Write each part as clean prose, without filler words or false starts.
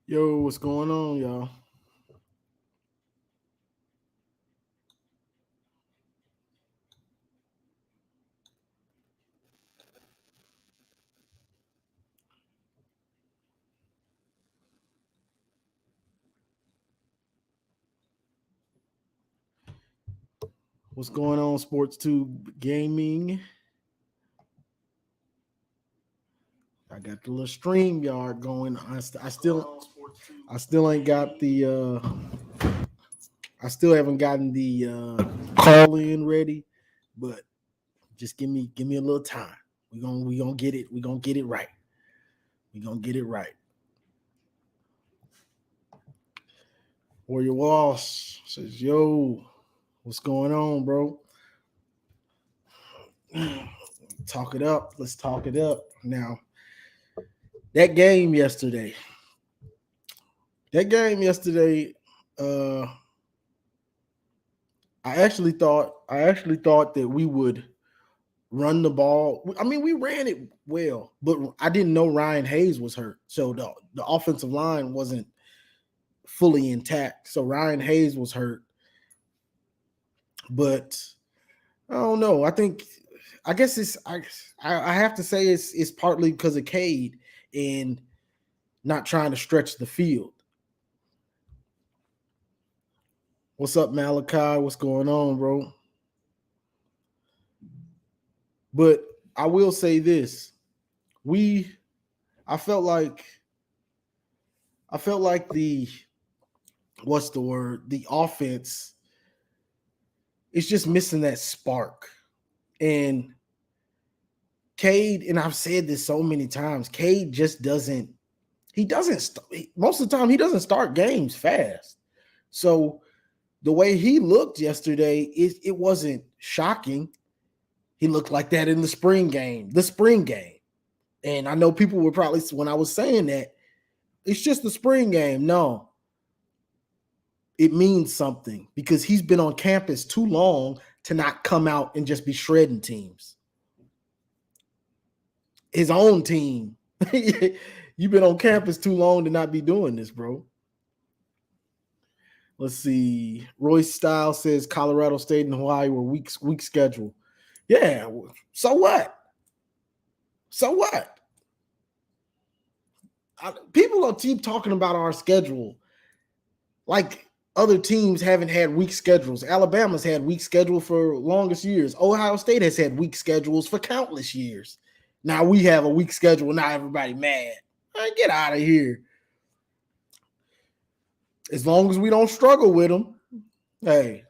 Yo, what's going on, y'all? What's going on, Sports Tube Gaming? I got the little stream yard going. I still ain't got the I still haven't gotten the call in ready, but just give me a little time. We gonna get it. We gonna get it right. We gonna get it right. Warrior Walsh says, "Yo, what's going on, bro? Talk it up. Let's talk it up now." That game yesterday. Uh, I actually thought that we would run the ball. I mean, we ran it well, but I didn't know Ryan Hayes was hurt, so the offensive line wasn't fully intact. So Ryan Hayes was hurt, but I don't know. I guess I have to say it's partly because of Cade and not trying to stretch the field. What's up, Malachi? What's going on, bro? But I will say this. I felt like the what's the word? The offense is just missing that spark. And Cade, and I've said this so many times, Cade just doesn't most of the time he doesn't start games fast. So the way he looked yesterday, it wasn't shocking. He looked like that in the spring game. And I know people were probably, when I was saying that, it's just the spring game. No, it means something because he's been on campus too long to not come out and just be shredding teams. His own team. You've been on campus too long to not be doing this, bro. Let's see. Royce Style says Colorado State and Hawaii were weak schedule. Yeah. So what? People will keep talking about our schedule like other teams haven't had weak schedules. Alabama's had weak schedule for longest years. Ohio State has had weak schedules for countless years. Now we have a weak schedule. Now everybody mad. Get out of here. As long as we don't struggle with them, hey,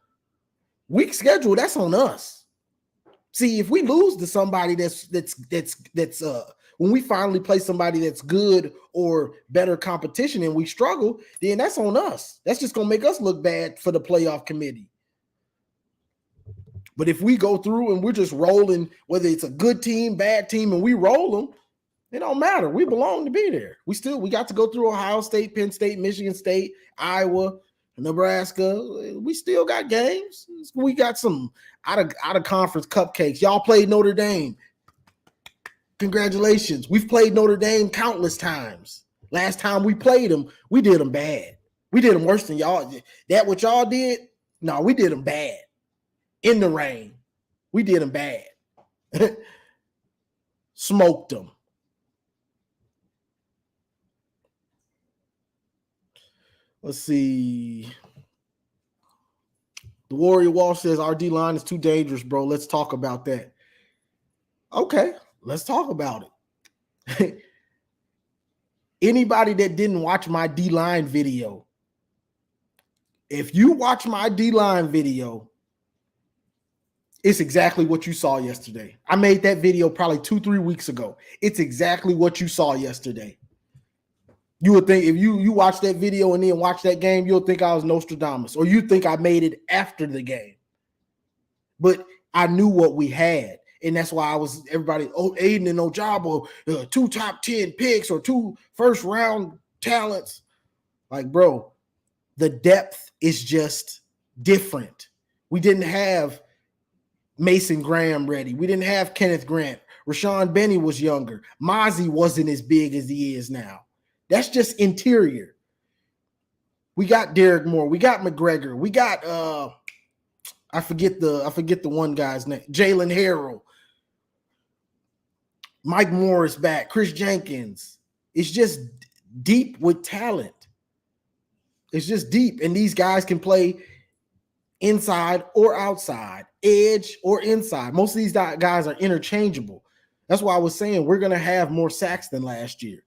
weak schedule, that's on us. See, if we lose to somebody that's when we finally play somebody that's good or better competition and we struggle, then that's on us. That's just going to make us look bad for the playoff committee. But if we go through and we're just rolling, whether it's a good team, bad team, and we roll them, it don't matter. We belong to be there. We got to go through Ohio State, Penn State, Michigan State, Iowa, Nebraska. We still got games. We got some out of conference cupcakes. Y'all played Notre Dame. Congratulations. We've played Notre Dame countless times. Last time we played them, we did them bad. We did them worse than y'all. That what y'all did? No, we did them bad. In the rain. We did them bad. Smoked them. Let's see. The Warrior Walsh says our D-line is too dangerous, bro. Let's talk about that. Okay, let's talk about it. Anybody that didn't watch my D-line video, if you watch my D-line video, it's exactly what you saw yesterday. I made that video probably 2-3 weeks ago. It's exactly what you saw yesterday. You would think if you watch that video and then watch that game, you'll think I was Nostradamus, or you think I made it after the game. But I knew what we had. And that's why everybody, Aiden and Ojabo, 2 top 10 picks or 2 first round talents. Like, bro, the depth is just different. We didn't have Mason Graham ready. We didn't have Kenneth Grant. Rashawn Benny was younger. Mozzie wasn't as big as he is now. That's just interior. We got Derek Moore. We got McGregor. We got I forget the one guy's name. Jalen Harrell. Mike Morris back. Chris Jenkins. It's just deep with talent. It's just deep. And these guys can play inside or outside, edge or inside. Most of these guys are interchangeable. That's why I was saying we're going to have more sacks than last year.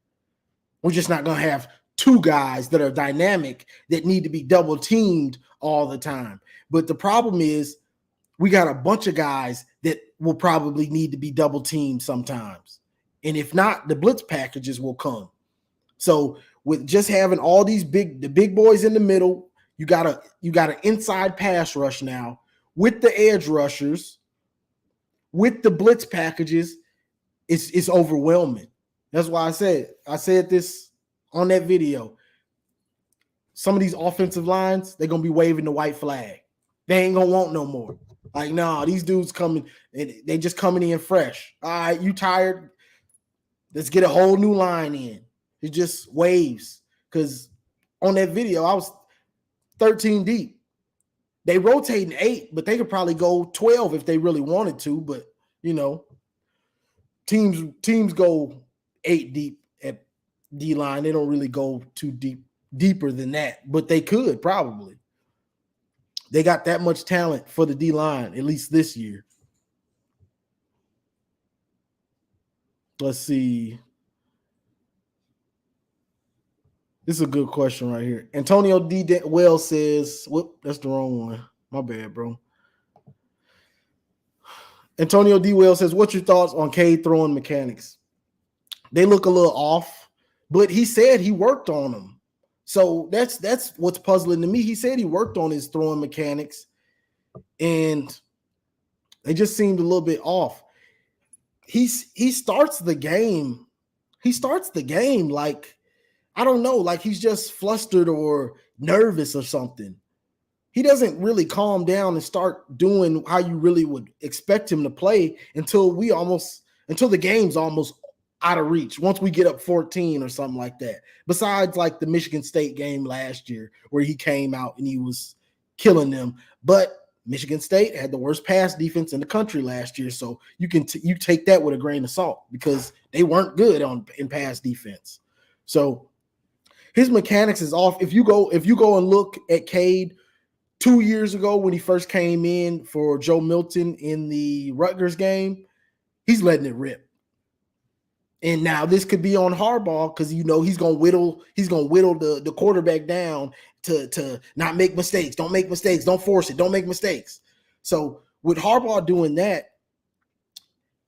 We're just not going to have 2 guys that are dynamic that need to be double teamed all the time. But the problem is we got a bunch of guys that will probably need to be double teamed sometimes. And if not, the blitz packages will come. So with just having all these the big boys in the middle, you got an inside pass rush now with the edge rushers, with the blitz packages. It's overwhelming. That's why I said this on that video. Some of these offensive lines, they're gonna be waving the white flag. They ain't gonna want no more. Like, nah, these dudes coming, they just coming in fresh. All right, you tired? Let's get a whole new line in. It just waves. Because on that video, I was 13 deep. They rotating 8, but they could probably go 12 if they really wanted to. But teams go 8 deep at D line. They don't really go too deeper than that, but they could probably. They got that much talent for the D line, at least this year. Let's see. This is a good question right here. Antonio D. Wells says, whoop, that's the wrong one. My bad, bro. Antonio D. Wells says, what's your thoughts on Cade throwing mechanics? They look a little off, but he said he worked on them. So that's what's puzzling to me. He said he worked on his throwing mechanics, and they just seemed a little bit off. He starts the game. He starts the game like, I don't know, like he's just flustered or nervous or something. He doesn't really calm down and start doing how you really would expect him to play until the game's almost out of reach. Once we get up 14 or something like that. Besides like the Michigan State game last year where he came out and he was killing them. But Michigan State had the worst pass defense in the country last year. So you take that with a grain of salt because they weren't good in pass defense. So his mechanics is off. If you go and look at Cade 2 years ago when he first came in for Joe Milton in the Rutgers game, he's letting it rip. And now this could be on Harbaugh because he's gonna whittle the quarterback down to not make mistakes. Don't make mistakes. Don't force it. Don't make mistakes. So with Harbaugh doing that,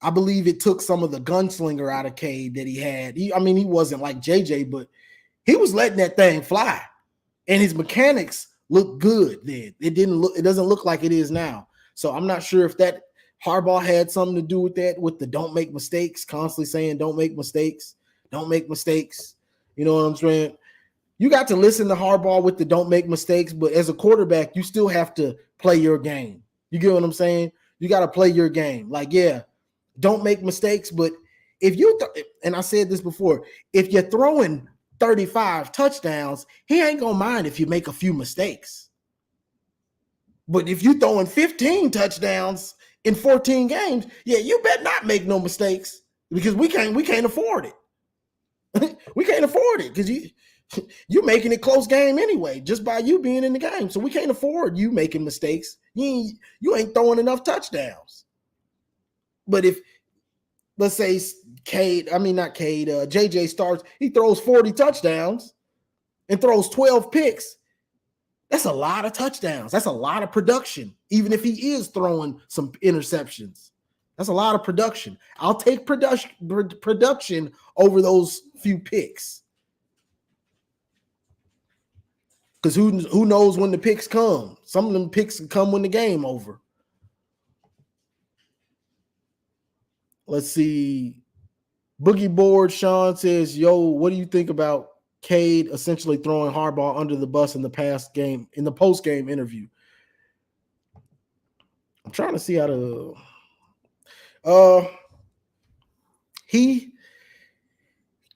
I believe it took some of the gunslinger out of Cade that he had. He wasn't like JJ, but he was letting that thing fly. And his mechanics look good then. It doesn't look like it is now. So I'm not sure if that Harbaugh had something to do with that, with the don't make mistakes, constantly saying don't make mistakes, don't make mistakes. You know what I'm saying? You got to listen to Harbaugh with the don't make mistakes, but as a quarterback, you still have to play your game. You get what I'm saying? You got to play your game. Like, yeah, don't make mistakes, but if and I said this before, if you're throwing 35 touchdowns, he ain't gonna mind if you make a few mistakes. But if you throwing 15 touchdowns in 14 games, yeah, you better not make no mistakes because we can't afford it. We can't afford it because you're making it close game anyway, just by you being in the game. So we can't afford you making mistakes. You ain't throwing enough touchdowns. But if, let's say JJ starts, he throws 40 touchdowns and throws 12 picks. That's a lot of touchdowns. That's a lot of production, even if he is throwing some interceptions. That's a lot of production. I'll take production over those few picks. Because who knows when the picks come? Some of them picks come when the game over. Let's see. Boogie Board Sean says, "Yo, what do you think about Cade essentially throwing Harbaugh under the bus in the post game interview?" I'm trying to see how to. He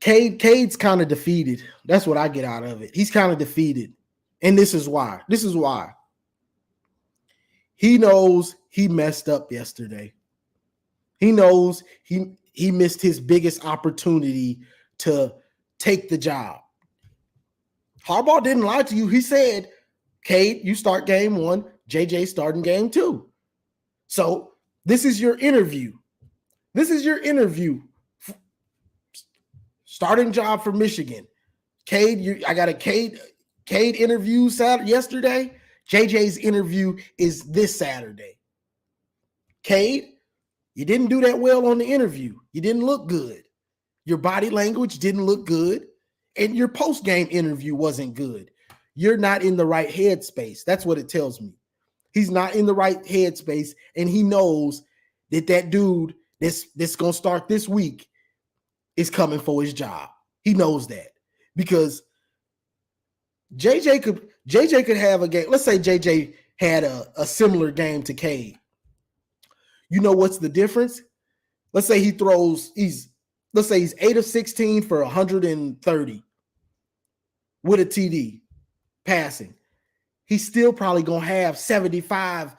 Cade's kind of defeated. That's what I get out of it. He's kind of defeated, and this is why. He knows he messed up yesterday. He knows he missed his biggest opportunity to take the job. Harbaugh didn't lie to you. He said, Cade, you start game 1, JJ starting game 2. So this is your interview. Starting job for Michigan. Cade, I got a Cade interview yesterday. JJ's interview is this Saturday. Cade, you didn't do that well on the interview. You didn't look good. Your body language didn't look good. And your post-game interview wasn't good. You're not in the right headspace. That's what it tells me. He's not in the right headspace, and he knows that dude that's going to start this week is coming for his job. He knows that because JJ could have a game. Let's say JJ had a similar game to Cade. You know what's the difference? Let's say he's 8 of 16 for 130 with a TD passing. He's still probably going to have 75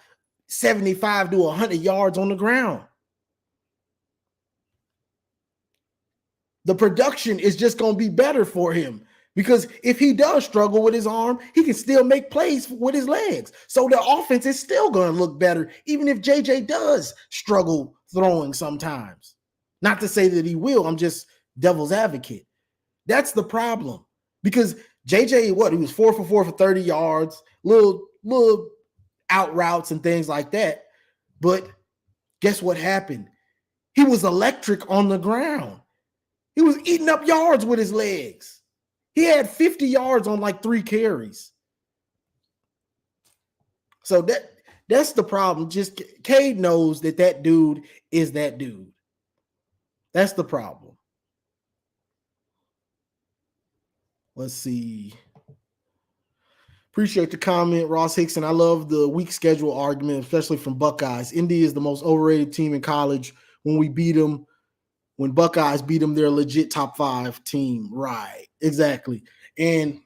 to 100 yards on the ground. The production is just going to be better for him because if he does struggle with his arm, he can still make plays with his legs. So the offense is still going to look better, even if JJ does struggle throwing sometimes. Not to say that he will. I'm just devil's advocate. That's the problem because JJ, he was 4 for 4 for 30 yards, little out routes and things like that. But guess what happened? He was electric on the ground. He was eating up yards with his legs. He had 50 yards on like 3 carries. So that's the problem. Just Cade knows that dude is that dude. That's the problem. Let's see. Appreciate the comment, Ross Hickson. I love the weak schedule argument, especially from Buckeyes. Indy is the most overrated team in college. When Buckeyes beat them, they're a legit top 5 team. Right, exactly. And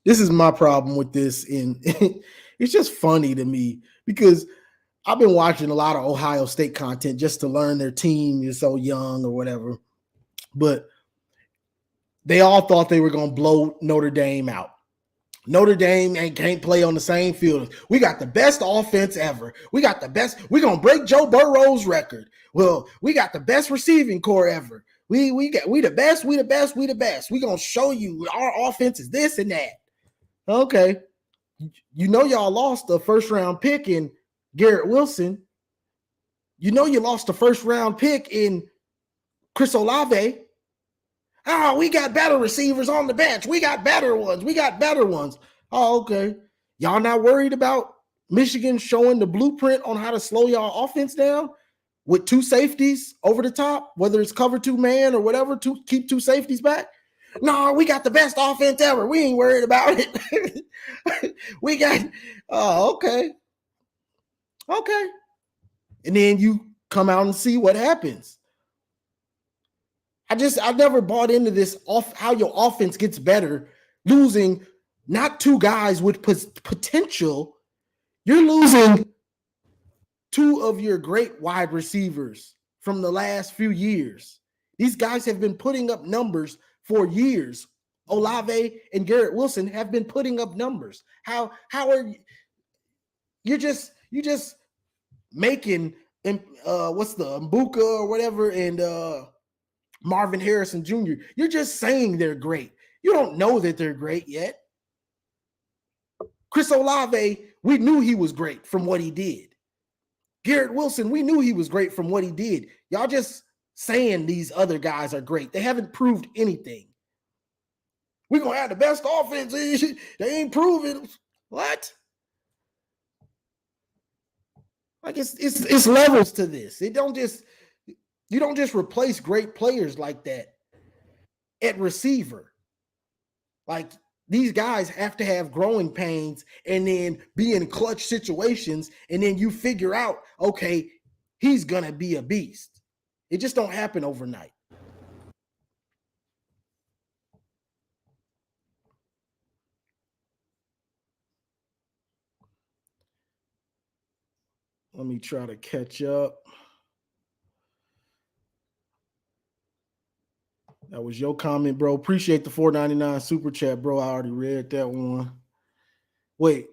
this is my problem with this. And it's just funny to me because I've been watching a lot of Ohio State content just to learn their team is so young or whatever. But they all thought they were going to blow Notre Dame out. Notre Dame can't play on the same field. We got the best offense ever. We're going to break Joe Burrow's record. Well, we got the best receiving core ever. We the best. We're going to show you our offense is this and that. Okay. You know y'all lost the first round pick in Garrett Wilson. You know you lost the first round pick in Chris Olave. Oh, we got better receivers on the bench. We got better ones. Oh, okay. Y'all not worried about Michigan showing the blueprint on how to slow y'all offense down with 2 safeties over the top, whether it's cover 2 man or whatever, to keep 2 safeties back? No, we got the best offense ever. We ain't worried about it. Okay. Okay. And then you come out and see what happens. I never bought into this how your offense gets better losing not 2 guys with potential. You're losing 2 of your great wide receivers from the last few years. These guys have been putting up numbers for years. Olave and Garrett Wilson have been putting up numbers. How are you just making what's the Mbuka or whatever and Marvin Harrison Jr. You're just saying they're great. You don't know that they're great yet. Chris Olave, we knew he was great from what he did. Garrett Wilson, we knew he was great from what he did. Y'all just saying these other guys are great. They haven't proved anything. We're going to have the best offense. They ain't proven. What? Like it's levels to this. It don't just You don't just replace great players like that at receiver. Like, these guys have to have growing pains and then be in clutch situations, and then you figure out, okay, he's gonna be a beast. It just don't happen overnight. Let me try to catch up. That was your comment, bro. Appreciate the $4.99 super chat, bro. I already read that one. Wait.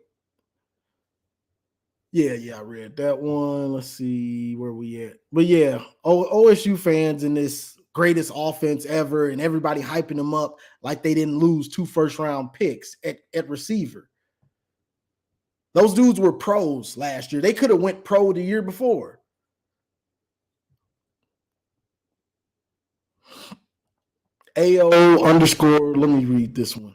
Yeah, I read that one. Let's see where we at. But yeah, OSU fans in this greatest offense ever, and everybody hyping them up like they didn't lose 2 first-round picks at receiver. Those dudes were pros last year. They could have went pro the year before. AO underscore, let me read this one.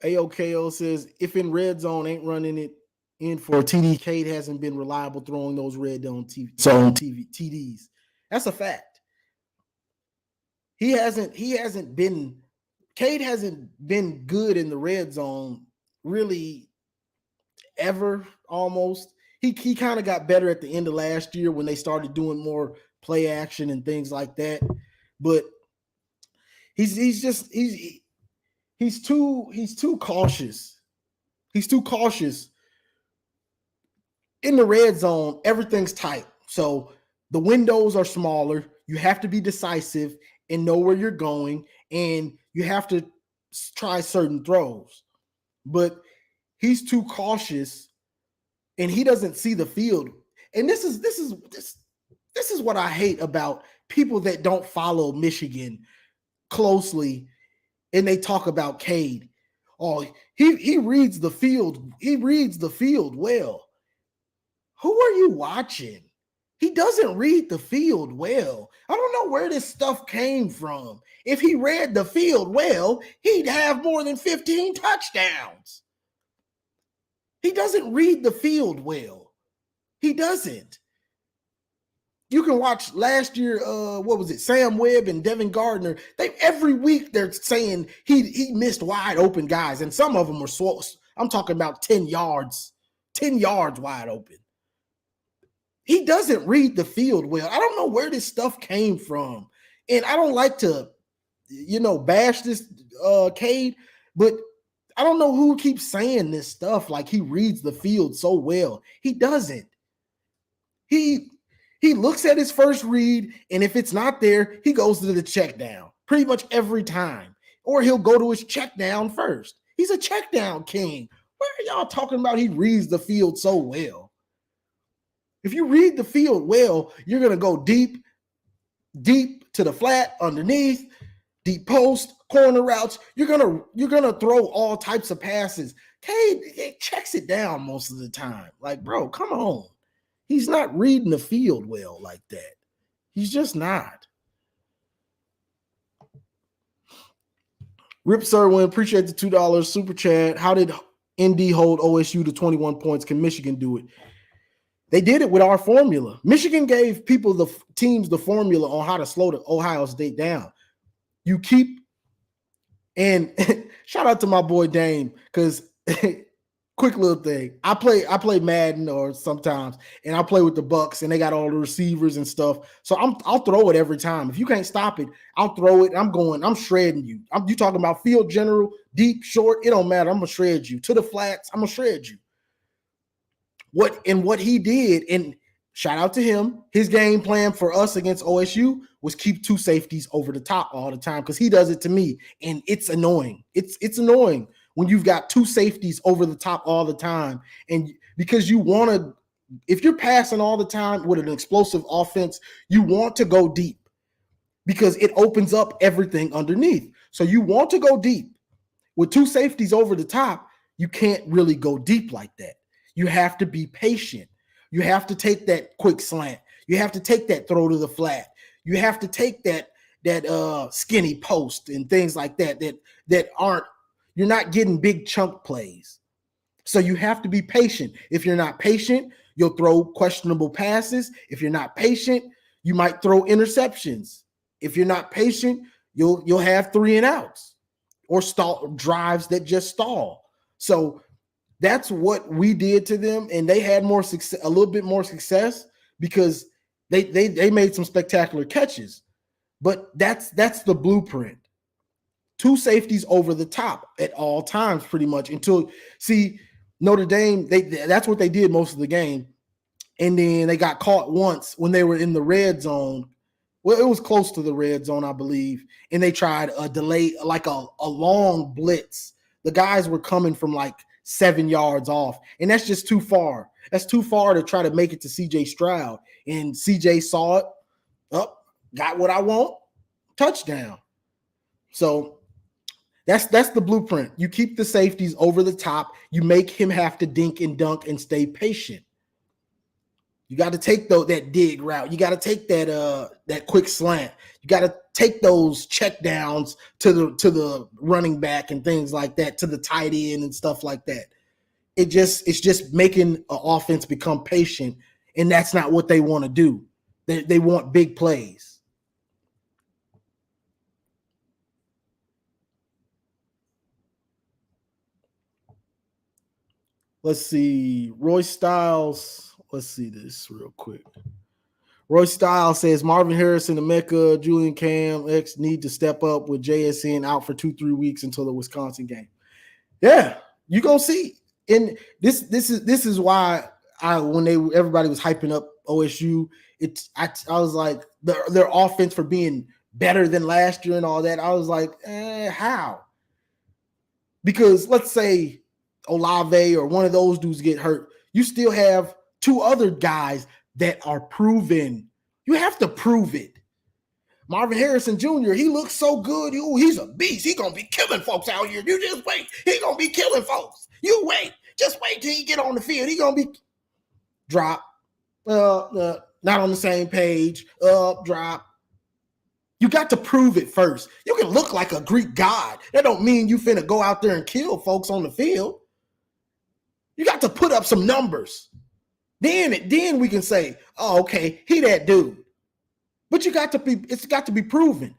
AOKO says, if in red zone, ain't running it in for TD. Cade hasn't been reliable throwing those red zone TDs. That's a fact. He hasn't been, Cade hasn't been good in the red zone really ever, almost. He kind of got better at the end of last year when they started doing more play action and things like that. But he's too cautious. He's too cautious. In the red zone, everything's tight. So the windows are smaller. You have to be decisive and know where you're going, and you have to try certain throws. But he's too cautious, and he doesn't see the field. And this is what I hate about people that don't follow Michigan closely, and they talk about Cade. Oh, he reads the field. He reads the field well. Who are you watching? He doesn't read the field well. I don't know where this stuff came from. If he read the field well, he'd have more than 15 touchdowns. He doesn't read the field well. He doesn't. You can watch last year, what was it, Sam Webb and Devin Gardner. Every week they're saying he missed wide open guys, and some of them were I'm talking about 10 yards wide open. He doesn't read the field well. I don't know where this stuff came from. And I don't like to, bash this Cade, but I don't know who keeps saying this stuff like he reads the field so well. He doesn't. He looks at his first read, and if it's not there, he goes to the check down pretty much every time. Or he'll go to his check down first. He's a check down king. Where are y'all talking about he reads the field so well? If you read the field well, you're going to go deep to the flat, underneath, deep post, corner routes. You're gonna throw all types of passes. Cade checks it down most of the time. Like, bro, come on. He's not reading the field well like that. He's just not. Rip Serwin, appreciate the $2 super chat. How did ND hold OSU to 21 points? Can Michigan do it? They did it with our formula. Michigan gave teams the formula on how to slow the Ohio State down. You keep, and shout out to my boy Dame, because quick little thing. I play Madden or sometimes, and I play with the Bucks, and they got all the receivers and stuff. So I'll throw it every time. If you can't stop it, I'll throw it. I'm shredding you. You talking about field general, deep, short, it don't matter. I'm gonna shred you. To the flats, I'm gonna shred you. What he did, and shout out to him, his game plan for us against OSU was keep 2 safeties over the top all the time, because he does it to me, and it's annoying. It's annoying when you've got 2 safeties over the top all the time, and because you want to, if you're passing all the time with an explosive offense, you want to go deep because it opens up everything underneath. So you want to go deep. With 2 safeties over the top, you can't really go deep like that. You have to be patient. You have to take that quick slant. You have to take that throw to the flat. You have to take that skinny post and things like that aren't, you're not getting big chunk plays. So you have to be patient. If you're not patient, You'll throw questionable passes. If you're not patient, you might throw interceptions. If you're not patient, you'll have 3 and outs or stall drives that just stall. So that's what we did to them, and they had more success, a little bit more success, because they made some spectacular catches. But that's the blueprint. 2 safeties over the top at all times, pretty much, until Notre Dame, that's what they did most of the game. And then they got caught once when they were in the red zone. Well, it was close to the red zone, I believe. And they tried a delay, like a long blitz. The guys were coming from like 7 yards off. And that's just too far. That's too far to try to make it to CJ Stroud. And CJ saw it. Got what I want. Touchdown. So that's the blueprint. You keep the safeties over the top. You make him have to dink and dunk and stay patient. You got to take that dig route. You got to take that quick slant. You got to take those check downs to the running back and things like that, to the tight end and stuff like that. It's just making an offense become patient, and that's not what they want to do. They want big plays. Let's see. Roy Styles. Let's see this real quick. Roy Styles says Marvin Harrison, Emeka, Julian Cam, X need to step up with JSN out for 2-3 weeks until the Wisconsin game. Yeah, you gonna see. And this is why everybody was hyping up OSU, I was like, their offense for being better than last year and all that. I was like, how? Because let's say Olave or one of those dudes get hurt, you still have 2 other guys that are proven. You have to prove it. Marvin Harrison Jr., he looks so good. He's a beast. He's going to be killing folks out here. You just wait. He's going to be killing folks. You wait. Just wait till he get on the field. He's going to be drop. Not on the same page. Drop. You got to prove it first. You can look like a Greek god. That don't mean you finna go out there and kill folks on the field. You got to put up some numbers. Then we can say, oh, okay, he that dude. But it's got to be proven.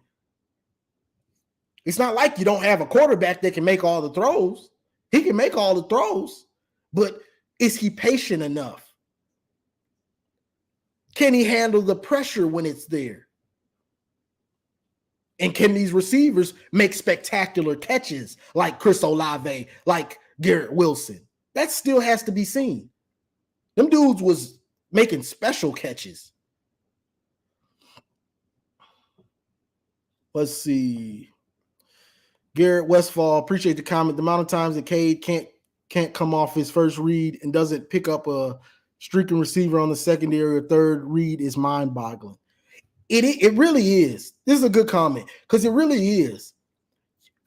It's not like you don't have a quarterback that can make all the throws. He can make all the throws, but is he patient enough? Can he handle the pressure when it's there? And can these receivers make spectacular catches like Chris Olave, like Garrett Wilson? That still has to be seen. Them dudes was making special catches. Let's see. Garrett Westfall, appreciate the comment. The amount of times that Cade can't come off his first read and doesn't pick up a streaking receiver on the secondary or third read is mind-boggling. It really is. This is a good comment because it really is.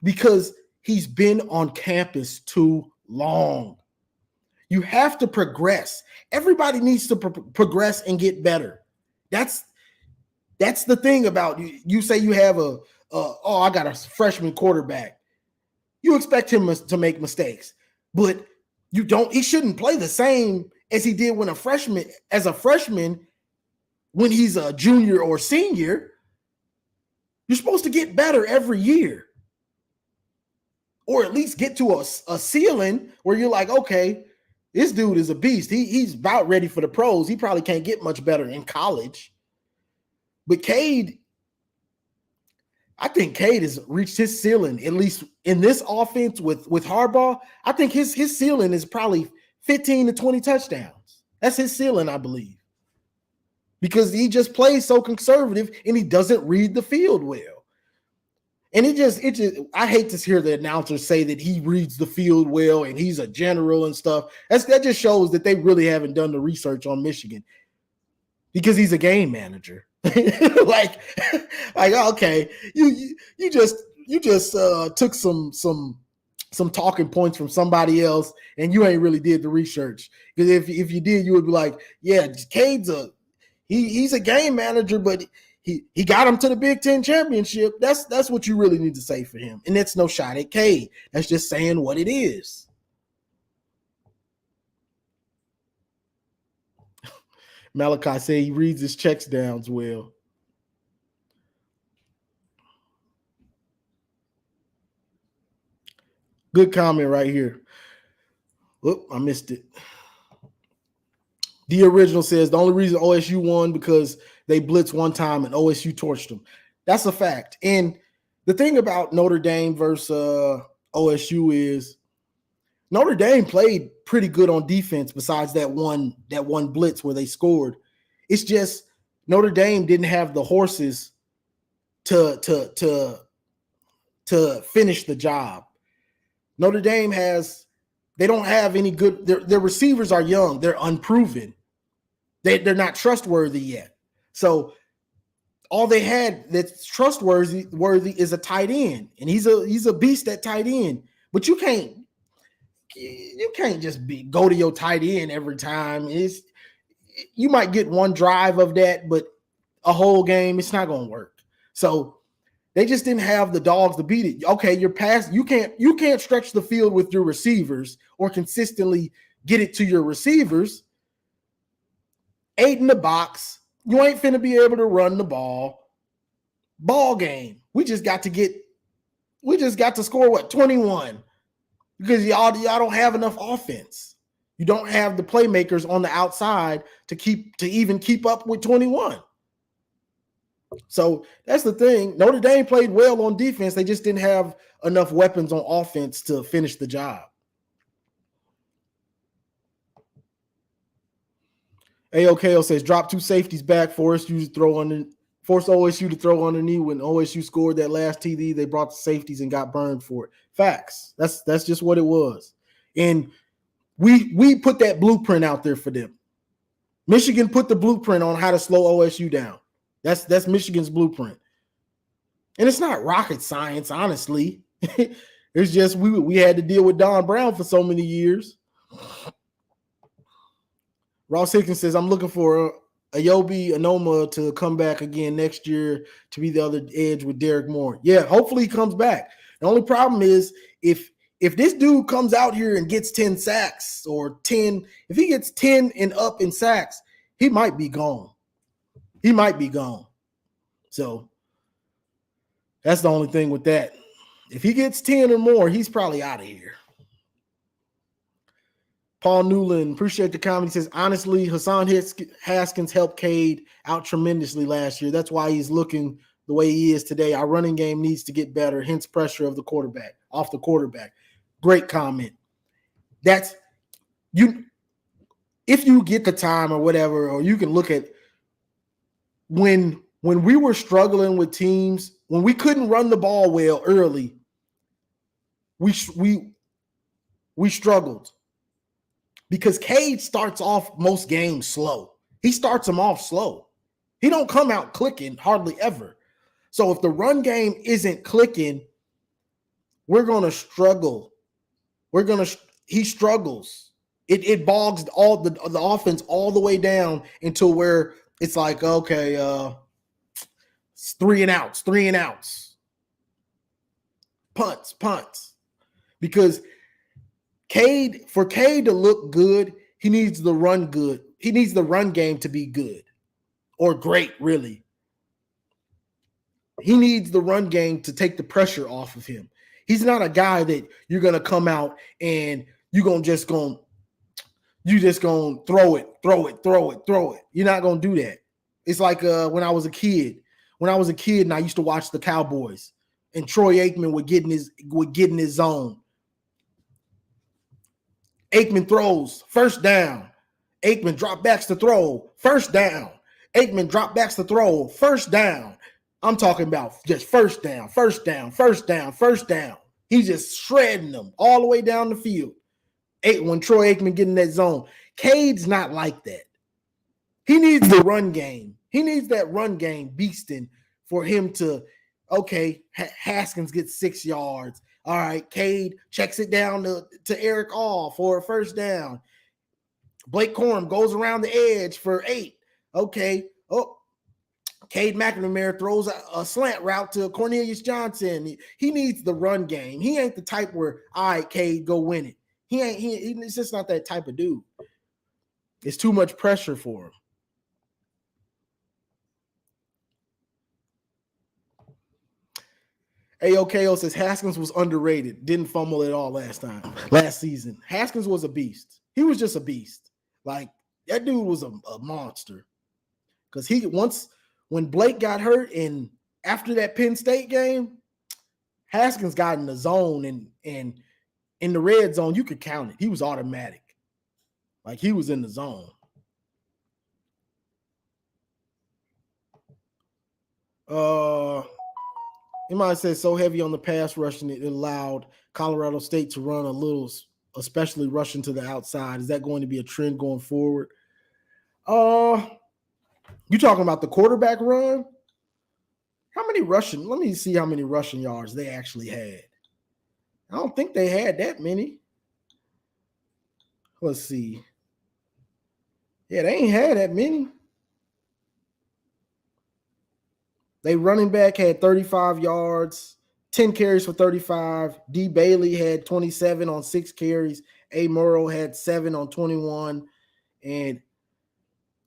Because he's been on campus too long. You have to progress. Everybody needs to progress and get better. That's the thing about you. You say you have I got a freshman quarterback. You expect him to make mistakes, but he shouldn't play the same as he did when as a freshman when he's a junior or senior. You're supposed to get better every year. Or at least get to a ceiling where you're like, okay, this dude is a beast. He's about ready for the pros. He probably can't get much better in college. But Cade, I think Cade has reached his ceiling, at least in this offense with Harbaugh. I think his ceiling is probably 15 to 20 touchdowns. That's his ceiling, I believe. Because he just plays so conservative and he doesn't read the field well. And it just I hate to hear the announcers say that he reads the field well and he's a general and stuff. That just shows that they really haven't done the research on Michigan. Because he's a game manager. like okay, you just took some talking points from somebody else and you ain't really did the research. Because if you did, you would be like, yeah, Cade's he's a game manager, but he got him to the Big Ten championship. That's what you really need to say for him. And that's no shot at Cade. That's just saying what it is. Malachi said he reads his checks downs well. Good comment right here. Whoop, I missed it. The original says the only reason OSU won because they blitzed one time and OSU torched them. That's a fact. And the thing about Notre Dame versus OSU is Notre Dame played pretty good on defense besides that one blitz where they scored. It's just Notre Dame didn't have the horses to finish the job. Notre Dame they don't have any good, their receivers are young, they're unproven. They're not trustworthy yet. So all they had that's trustworthy is a tight end, and he's a beast at tight end. But you can't just go to your tight end every time. You might get one drive of that, but a whole game, it's not going to work. So they just didn't have the dogs to beat it. Okay, you're past. You can't stretch the field with your receivers or consistently get it to your receivers. 8 in the box. You ain't finna be able to run the ball. Ball game. We just got to score what, 21, because y'all don't have enough offense. You don't have the playmakers on the outside to even keep up with 21. So that's the thing. Notre Dame played well on defense. They just didn't have enough weapons on offense to finish the job. AOKO says drop 2 safeties back, force OSU to throw underneath. When OSU scored that last TD, they brought the safeties and got burned for it. Facts. That's just what it was. And we put that blueprint out there for them. Michigan put the blueprint on how to slow OSU down. That's Michigan's blueprint. And it's not rocket science, honestly. It's just we had to deal with Don Brown for so many years. Ross Hickens says, I'm looking for Ayobi Anoma to come back again next year to be the other edge with Derek Moore. Yeah, hopefully he comes back. The only problem is if this dude comes out here and gets 10 sacks or 10, if he gets 10 and up in sacks, he might be gone. He might be gone. So that's the only thing with that. If he gets 10 or more, he's probably out of here. Paul Newland, appreciate the comment. He says, honestly, Hassan Haskins helped Cade out tremendously last year. That's why he's looking the way he is today. Our running game needs to get better, hence pressure of the quarterback, off the quarterback. Great comment. That's you. If you get the time or whatever, or you can look at when we were struggling with teams, when we couldn't run the ball well early, we struggled. Because Cade starts off most games slow. He starts them off slow. He don't come out clicking hardly ever. So if the run game isn't clicking, we're going to struggle. He struggles. It bogs all the offense all the way down until where it's like, okay, it's 3 and outs. Punts. Because for Cade to look good, he needs the run good. He needs the run game to be good or great, really. He needs the run game to take the pressure off of him. He's not a guy that you're going to come out and you're just going to throw it. You're not going to do that. It's like when I was a kid. When I was a kid and I used to watch the Cowboys and Troy Aikman would get in his zone. Aikman throws, first down. Aikman drop backs to throw, first down. Aikman drop backs to throw, first down. I'm talking about just first down. He's just shredding them all the way down the field. When Troy Aikman get in that zone. Cade's not like that. He needs the run game. He needs that run game beasting for him to, okay, Haskins gets 6 yards. All right, Cade checks it down to Eric All for a first down. Blake Corum goes around the edge for 8. Okay. Oh, Cade McNamara throws a slant route to Cornelius Johnson. He needs the run game. He ain't the type where, all right, Cade, go win it. He's just not that type of dude. It's too much pressure for him. AOKO says Haskins was underrated. Didn't fumble at all last season. Haskins was a beast. He was just a beast. Like, that dude was a monster. Because when Blake got hurt and after that Penn State game, Haskins got in the zone and in the red zone, you could count it. He was automatic. Like, he was in the zone. You might say so heavy on the pass rushing it allowed Colorado State to run a little, especially rushing to the outside. Is that going to be a trend going forward? You talking about the quarterback run? How many rushing? Let me see how many rushing yards they actually had. I don't think they had that many. Let's see. Yeah, they ain't had that many. They running back had 35 yards, 10 carries for 35. D. Bailey had 27 on 6 carries. A. Murrow had 7 on 21. And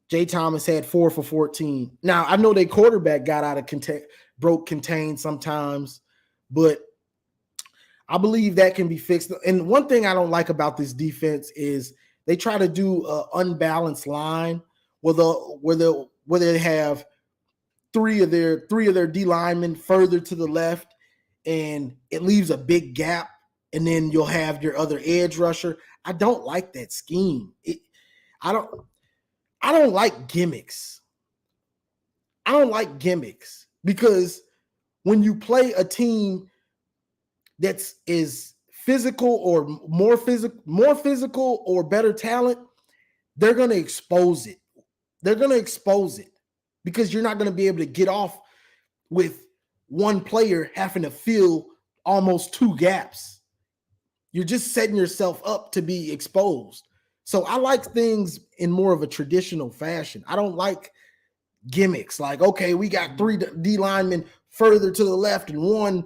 Jay Thomas had 4 for 14. Now, I know their quarterback got out of contained sometimes, but I believe that can be fixed. And one thing I don't like about this defense is they try to do an unbalanced line where they have three of their D linemen further to the left, and it leaves a big gap, and then you'll have your other edge rusher. I don't like that scheme. I don't like gimmicks. I don't like gimmicks because when you play a team that's is physical or more physical or better talent, they're going to expose it. They're going to expose it because you're not going to be able to get off with one player having to fill almost 2 gaps. You're just setting yourself up to be exposed. So I like things in more of a traditional fashion. I don't like gimmicks like, okay, we got 3 D linemen further to the left and 1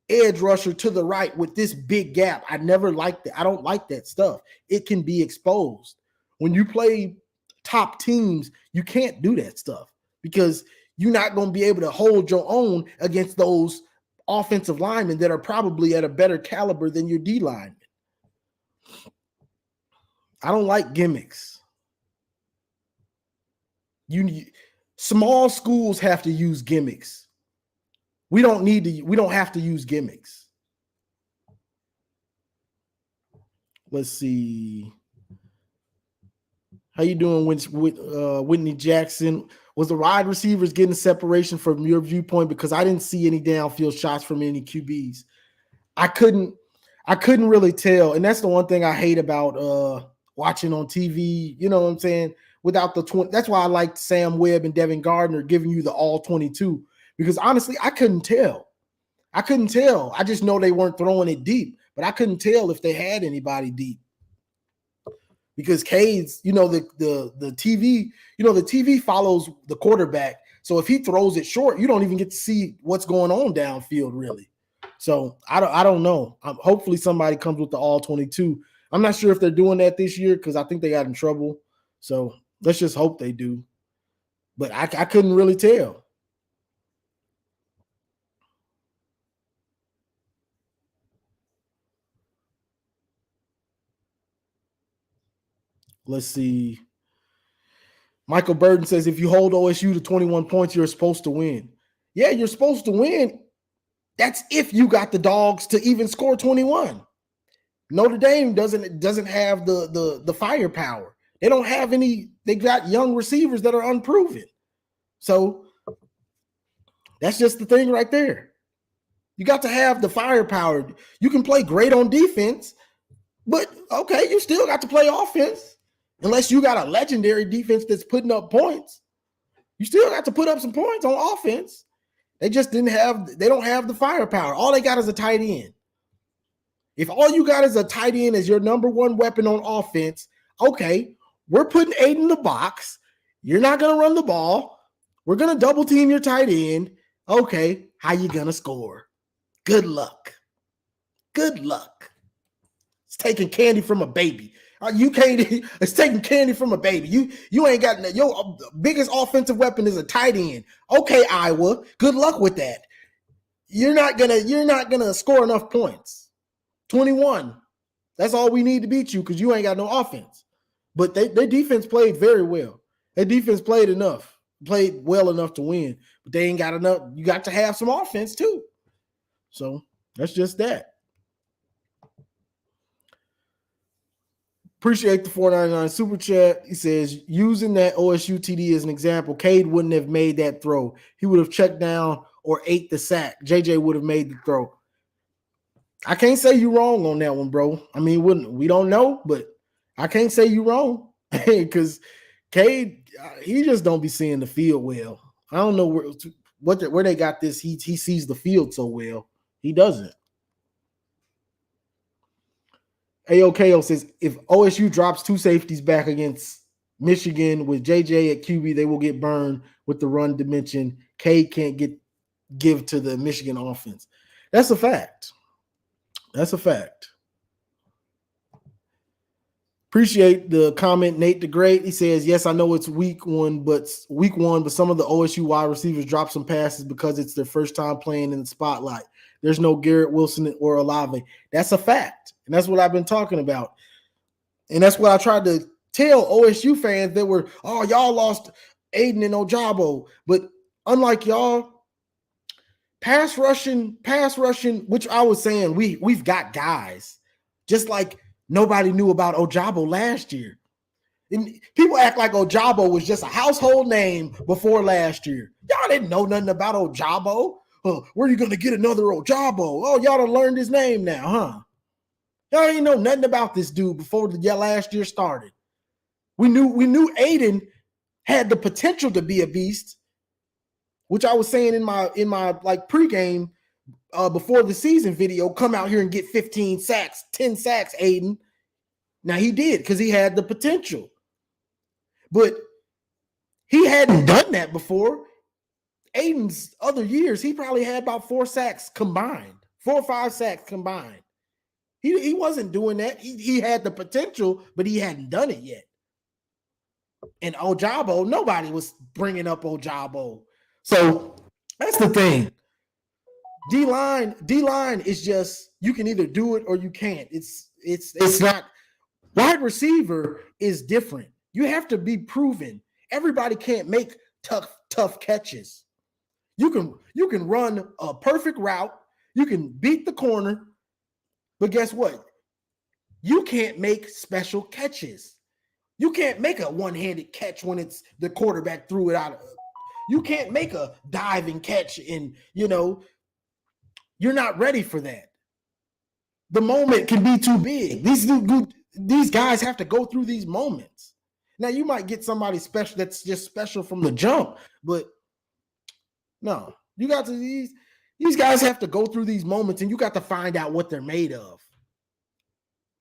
edge rusher to the right with this big gap. I never liked that. I don't like that stuff. It can be exposed. When you play top teams, you can't do that stuff because you're not going to be able to hold your own against those offensive linemen that are probably at a better caliber than your D linemen. I don't like gimmicks. Small schools have to use gimmicks. We don't have to use gimmicks. Let's see. How you doing with Whitney Jackson? Was the wide receivers getting separation from your viewpoint? Because I didn't see any downfield shots from any QBs. I couldn't really tell. And that's the one thing I hate about watching on TV. You know what I'm saying? Without the 20, that's why I liked Sam Webb and Devin Gardner giving you the all 22. Because honestly, I couldn't tell. I just know they weren't throwing it deep, but I couldn't tell if they had anybody deep. Because Cade's, the TV, the TV follows the quarterback. So if he throws it short, you don't even get to see what's going on downfield, really. So I don't know. Hopefully somebody comes with the all 22. I'm not sure if they're doing that this year because I think they got in trouble. So let's just hope they do. But I couldn't really tell. Let's see. Michael Burton says, if you hold OSU to 21 points, you're supposed to win. Yeah, you're supposed to win. That's if you got the dogs to even score 21. Notre Dame doesn't have the firepower. They don't have any. They got young receivers that are unproven. So that's just the thing right there. You got to have the firepower. You can play great on defense, but okay, you still got to play offense. Unless you got a legendary defense that's putting up points, you still got to put up some points on offense. They just they don't have the firepower. All they got is a tight end. If all you got is a tight end as your number one weapon on offense, okay, we're putting 8 in the box. You're not going to run the ball. We're going to double team your tight end. Okay, how you going to score? Good luck. Good luck. It's taking candy from a baby. It's taking candy from a baby. You ain't got your biggest offensive weapon is a tight end. Okay, Iowa, good luck with that. you're not gonna score enough points. 21. That's all we need to beat you because you ain't got no offense. But their defense played very well. Their defense played well enough to win. But they ain't got enough. You got to have some offense too. So that's just that. Appreciate the $4.99 super chat. He says, using that OSU TD as an example, Cade wouldn't have made that throw. He would have checked down or ate the sack. JJ would have made the throw. I can't say you wrong on that one, bro. I mean, we don't know, but I can't say you wrong because Cade, he just don't be seeing the field well. I don't know where they got this. He sees the field so well. He doesn't. AOKO says, if OSU drops two safeties back against Michigan with JJ at QB, they will get burned with the run dimension. Cade can't give to the Michigan offense. That's a fact. That's a fact. Appreciate the comment, Nate the Great. He says, yes, I know it's week one, but some of the OSU wide receivers drop some passes because it's their first time playing in the spotlight. There's no Garrett Wilson or Olave. That's a fact. And that's what I've been talking about. And that's what I tried to tell OSU fans that were, y'all lost Aiden and Ojabo. But unlike y'all, pass rushing, which I was saying, we've got guys. Just like nobody knew about Ojabo last year. And people act like Ojabo was just a household name before last year. Y'all didn't know nothing about Ojabo. Where are you going to get another Ojabo? Oh, y'all done learned his name now, huh? Y'all ain't know nothing about this dude before the last year started. We knew Aiden had the potential to be a beast, which I was saying in my like pregame before the season video, come out here and get 15 sacks, 10 sacks, Aiden. Now he did because he had the potential. But he hadn't done that before. Aiden's other years, he probably had about 4 sacks combined, 4 or 5 sacks combined. He wasn't doing that. He had the potential, but he hadn't done it yet. And Ojabo, nobody was bringing up Ojabo. So that's the thing. D-line is just, you can either do it or you can't. It's not. Wide receiver is different. You have to be proven. Everybody can't make tough catches. You can run a perfect route. You can beat the corner. But guess what? You can't make special catches. You can't make a one-handed catch when it's the quarterback threw it out. You can't make a diving catch and, you're not ready for that. The moment can be too big. These guys have to go through these moments. Now, you might get somebody special that's just special from the jump, but no, you got to these guys have to go through these moments, and you got to find out what they're made of.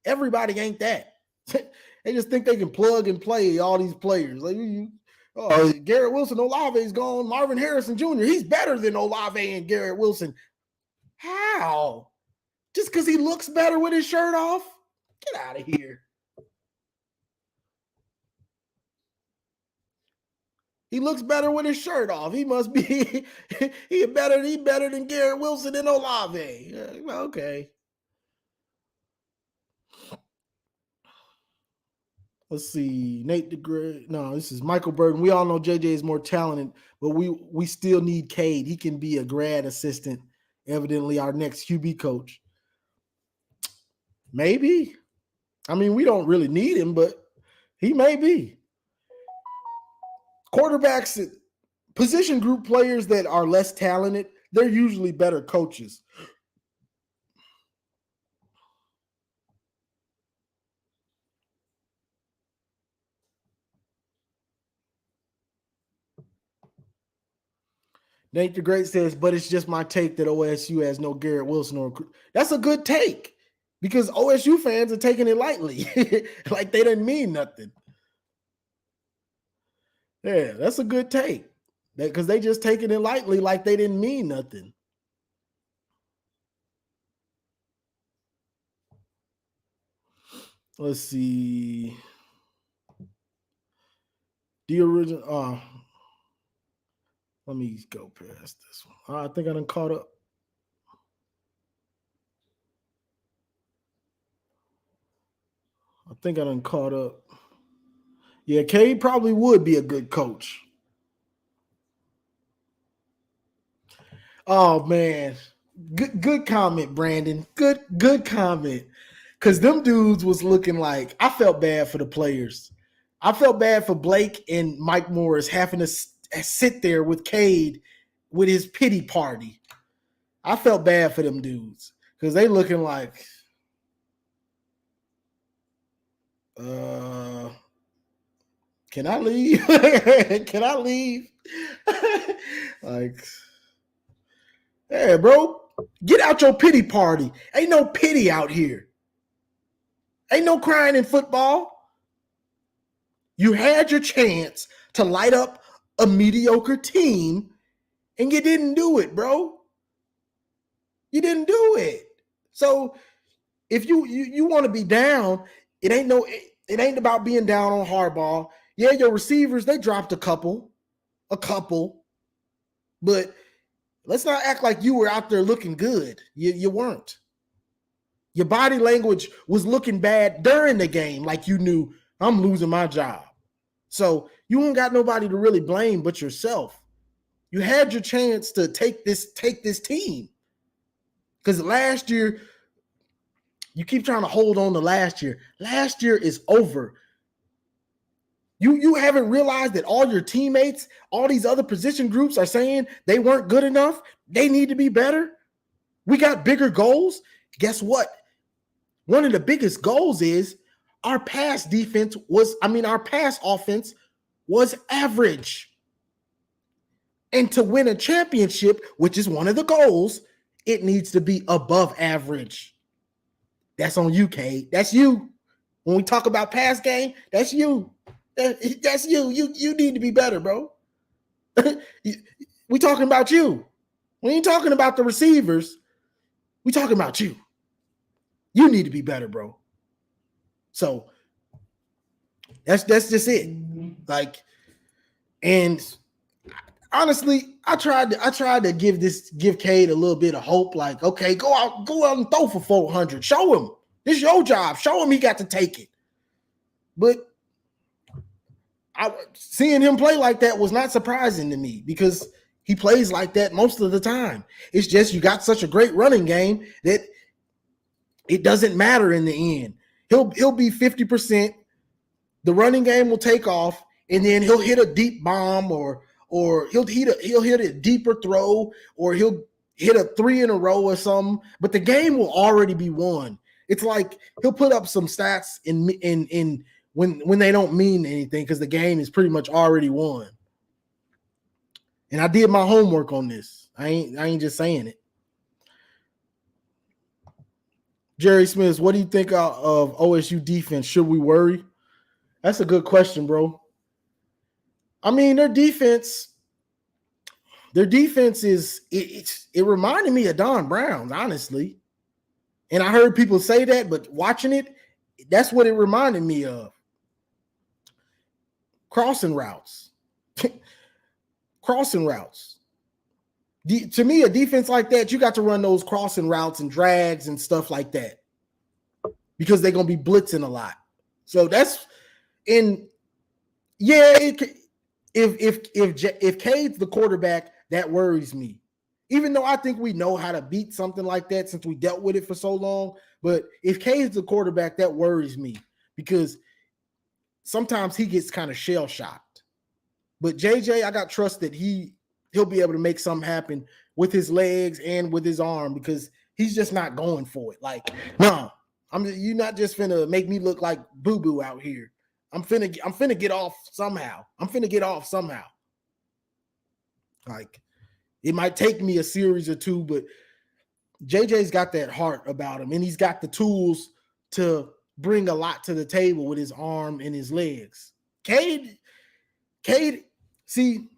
Everybody ain't that. They just think they can plug and play all these players. Like, Garrett Wilson, Olave is gone. Marvin Harrison Jr., he's better than Olave and Garrett Wilson. How? Just because he looks better with his shirt off? Get out of here. He looks better with his shirt off. He must be he better than Garrett Wilson and Olave. Okay. Let's see. Nate DeGray. No, this is Michael Burton. We all know JJ is more talented, but we still need Cade. He can be a grad assistant, evidently our next QB coach. Maybe. I mean, we don't really need him, but he may be. Quarterbacks, position group players that are less talented, they're usually better coaches. Nate the Great says, but it's just my take that OSU has no Garrett Wilson. That's a good take because OSU fans are taking it lightly. Like they didn't mean nothing. Yeah, that's a good take because they just taking it lightly like they didn't mean nothing. Let's see. The original. Let me go past this one. I think I done caught up. think I done caught up. Yeah, Cade probably would be a good coach. Oh man. Good comment, Brandon. Good comment. Cause them dudes was looking like I felt bad for the players. I felt bad for Blake and Mike Morris having to sit there with Cade with his pity party. I felt bad for them dudes because they looking like can I leave? Can I leave? Like, hey, bro, get out your pity party. Ain't no pity out here. Ain't no crying in football. You had your chance to light up a mediocre team, and you didn't do it, bro. You didn't do it. So if you want to be down, it ain't about being down on Harbaugh. Yeah, your receivers, they dropped a couple, but let's not act like you were out there looking good. You weren't. Your body language was looking bad during the game, like you knew I'm losing my job. So you ain't got nobody to really blame but yourself. You had your chance to take this team. Because last year, you keep trying to hold on to last year. Last year is over. You haven't realized that all your teammates, all these other position groups are saying they weren't good enough. They need to be better. We got bigger goals. Guess what? One of the biggest goals is our pass offense was average. And to win a championship, which is one of the goals, it needs to be above average. That's on you, Cade. That's you. When we talk about pass game, that's you. That's you. You need to be better, bro. We talking about you. We ain't talking about the receivers. We talking about you. You need to be better, bro. So that's just it. Like, and honestly, I tried to give Cade a little bit of hope. Like, okay, go out and throw for 400. Show him. This is your job. Show him he got to take it. But seeing him play like that was not surprising to me because he plays like that most of the time. It's just you got such a great running game that it doesn't matter in the end. He'll be 50%. The running game will take off, and then he'll hit a deep bomb or he'll hit a deeper throw, or he'll hit a 3 in a row or something. But the game will already be won. It's like he'll put up some stats in when they don't mean anything because the game is pretty much already won. And I did my homework on this. I ain't just saying it. Jerry Smith, what do you think of OSU defense? Should we worry? That's a good question, bro. I mean, their defense is it reminded me of Don Brown's, honestly. And I heard people say that, but watching it, that's what it reminded me of. Crossing routes. Crossing routes. To me, a defense like that, you got to run those crossing routes and drags and stuff like that because they're going to be blitzing a lot. So that's in, yeah, if Cade's the quarterback, that worries me. Even though I think we know how to beat something like that since we dealt with it for so long. But if Cade's the quarterback, that worries me because sometimes he gets kind of shell-shocked. But JJ, I got trust that he'll be able to make something happen with his legs and with his arm because he's just not going for it. Like, no, you're not just finna make me look like boo-boo out here. I'm finna get off somehow. Like, it might take me a series or two, but JJ's got that heart about him, and he's got the tools to bring a lot to the table with his arm and his legs. Cade, see,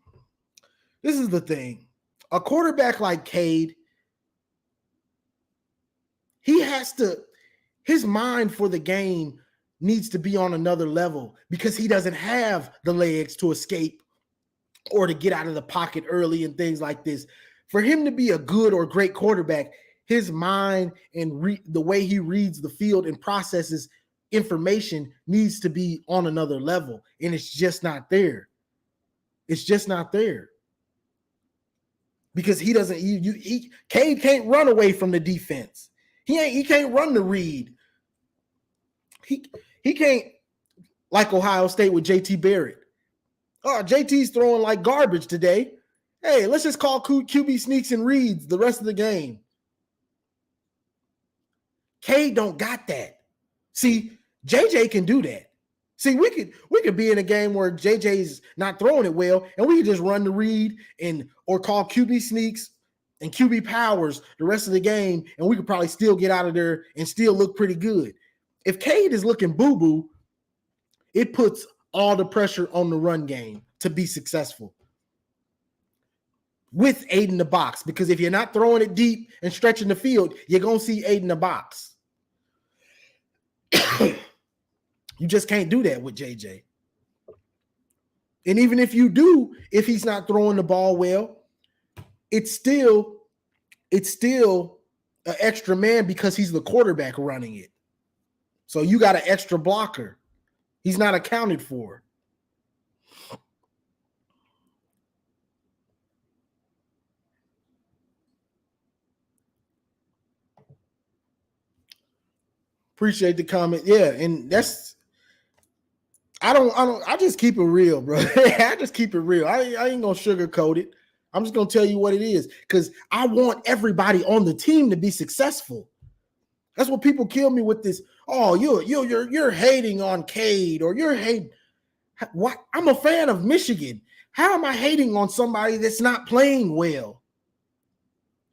this is the thing. A quarterback like Cade, his mind for the game needs to be on another level because he doesn't have the legs to escape or to get out of the pocket early and things like this. For him to be a good or great quarterback, his mind and the way he reads the field and processes information needs to be on another level, and it's just not there. It's just not there. Because he doesn't, Cade can't run away from the defense. He can't run the read. He can't, like Ohio State with JT Barrett. Oh, JT's throwing like garbage today. Hey, let's just call QB sneaks and reads the rest of the game. Cade don't got that. See, JJ can do that. See, we could be in a game where JJ's not throwing it well, and we could just run the read or call QB sneaks and QB powers the rest of the game, and we could probably still get out of there and still look pretty good. If Cade is looking boo-boo, it puts all the pressure on the run game to be successful with 8 in the box, because if you're not throwing it deep and stretching the field, you're going to see 8 in the box. You just can't do that with JJ. And even if you do, if he's not throwing the ball well, it's still an extra man because he's the quarterback running it. So you got an extra blocker. He's not accounted for. Appreciate the comment. Yeah, and I just keep it real, bro. I just keep it real. I ain't gonna sugarcoat it. I'm just gonna tell you what it is, because I want everybody on the team to be successful. That's what people kill me with this. Oh, you're hating on Cade, or you're hating. What? I'm a fan of Michigan. How am I hating on somebody that's not playing well?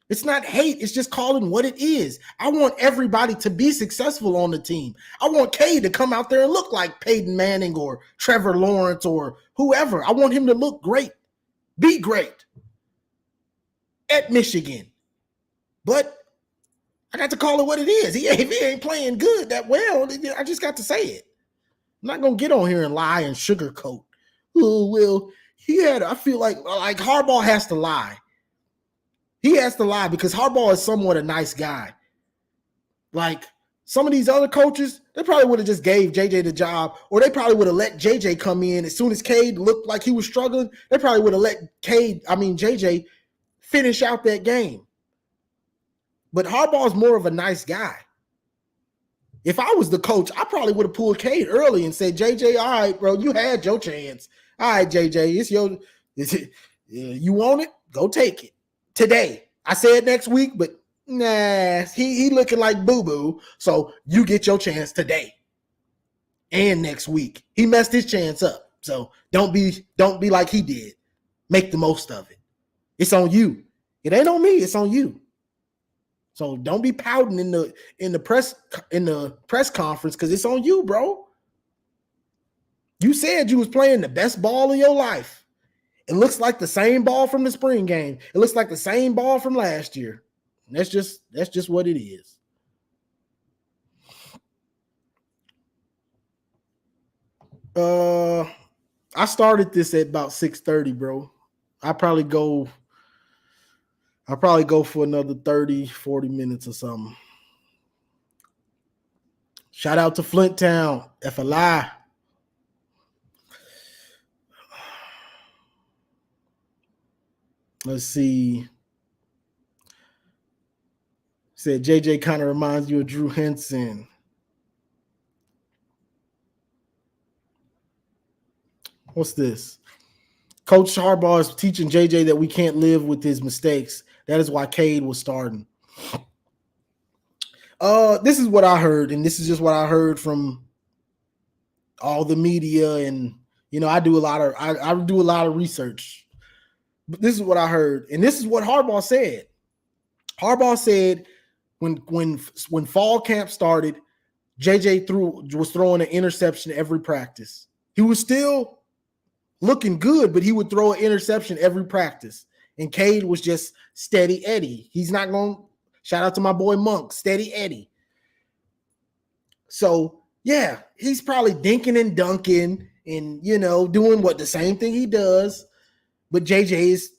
It's not hate. It's just calling what it is. I want everybody to be successful on the team. I want Cade to come out there and look like Peyton Manning or Trevor Lawrence or whoever. I want him to look great, be great at Michigan. But I got to call it what it is. If he ain't playing good that well, I just got to say it. I'm not going to get on here and lie and sugarcoat. Oh, well, I feel like Harbaugh has to lie. He has to lie because Harbaugh is somewhat a nice guy. Like some of these other coaches, they probably would have just gave JJ the job, or they probably would have let JJ come in as soon as Cade looked like he was struggling. They probably would have let JJ finish out that game. But Harbaugh is more of a nice guy. If I was the coach, I probably would have pulled Cade early and said, JJ, all right, bro, you had your chance. All right, JJ, you want it? Go take it. Today. I said next week, but nah, he looking like boo-boo. So you get your chance today and next week. He messed his chance up. So don't be like he did. Make the most of it. It's on you. It ain't on me. It's on you. So don't be pouting in the press conference, because it's on you, bro. You said you was playing the best ball of your life. It looks like the same ball from the spring game. It looks like the same ball from last year. And that's just what it is. I started this at about 6:30, bro. I'll probably go for another 30, 40 minutes or something. Shout out to Flint Town, FLI. Let's see. Said JJ kind of reminds you of Drew Henson. What's this? Coach Harbaugh is teaching JJ that we can't live with his mistakes. That is why Cade was starting. This is what I heard, and this is just what I heard from all the media, and I do a lot of research. But this is what I heard, and this is what Harbaugh said. Harbaugh said when fall camp started, JJ was throwing an interception every practice. He was still looking good, but he would throw an interception every practice. And Cade was just steady Eddie. He's not going to shout out to my boy Monk, steady Eddie. So, yeah, he's probably dinking and dunking and, doing the same thing he does. But JJ is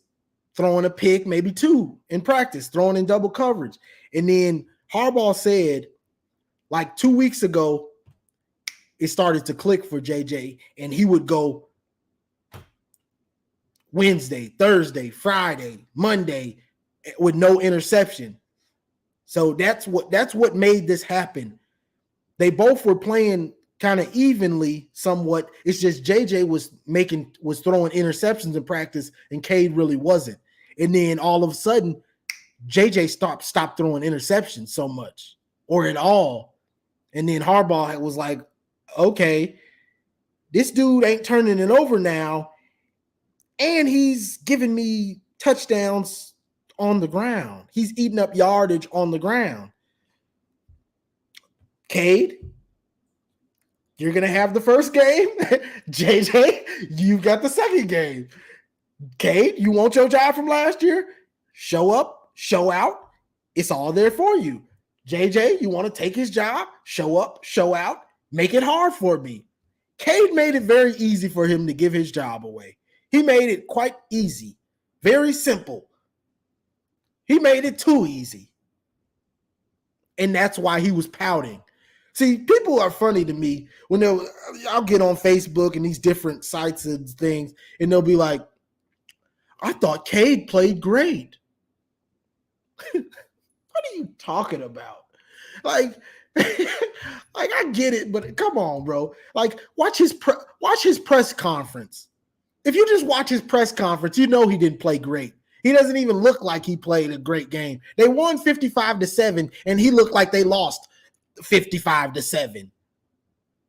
throwing a pick, maybe 2 in practice, throwing in double coverage. And then Harbaugh said, like 2 weeks ago, it started to click for JJ, and he would go Wednesday, Thursday, Friday, Monday with no interception. So that's what made this happen. They both were playing kind of evenly somewhat. It's just JJ was throwing interceptions in practice, and Cade really wasn't. And then all of a sudden, JJ stopped throwing interceptions so much or at all. And then Harbaugh was like, okay, this dude ain't turning it over now. And he's giving me touchdowns on the ground. He's eating up yardage on the ground. Cade, you're going to have the first game. JJ, you've got the second game. Cade, you want your job from last year? Show up, show out. It's all there for you. JJ, you want to take his job? Show up, show out. Make it hard for me. Cade made it very easy for him to give his job away. He made it quite easy. Very simple. He made it too easy. And that's why he was pouting. See, people are funny to me when I'll get on Facebook and these different sites and things, and they'll be like, I thought Cade played great. What are you talking about? Like I get it, but come on, bro. Like, watch his press conference. If you just watch his press conference, you know he didn't play great. He doesn't even look like he played a great game. They won 55-7, and he looked like they lost 55-7.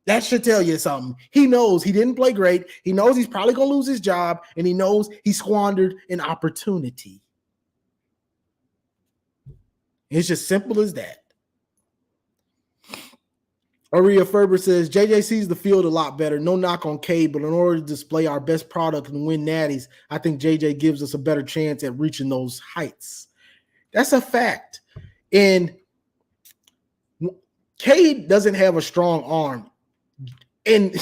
That should tell you something. He knows he didn't play great. He knows he's probably going to lose his job, and he knows he squandered an opportunity. It's just simple as that. Aria Ferber says, JJ sees the field a lot better. No knock on Cade, but in order to display our best product and win natties, I think JJ gives us a better chance at reaching those heights. That's a fact. And Cade doesn't have a strong arm. And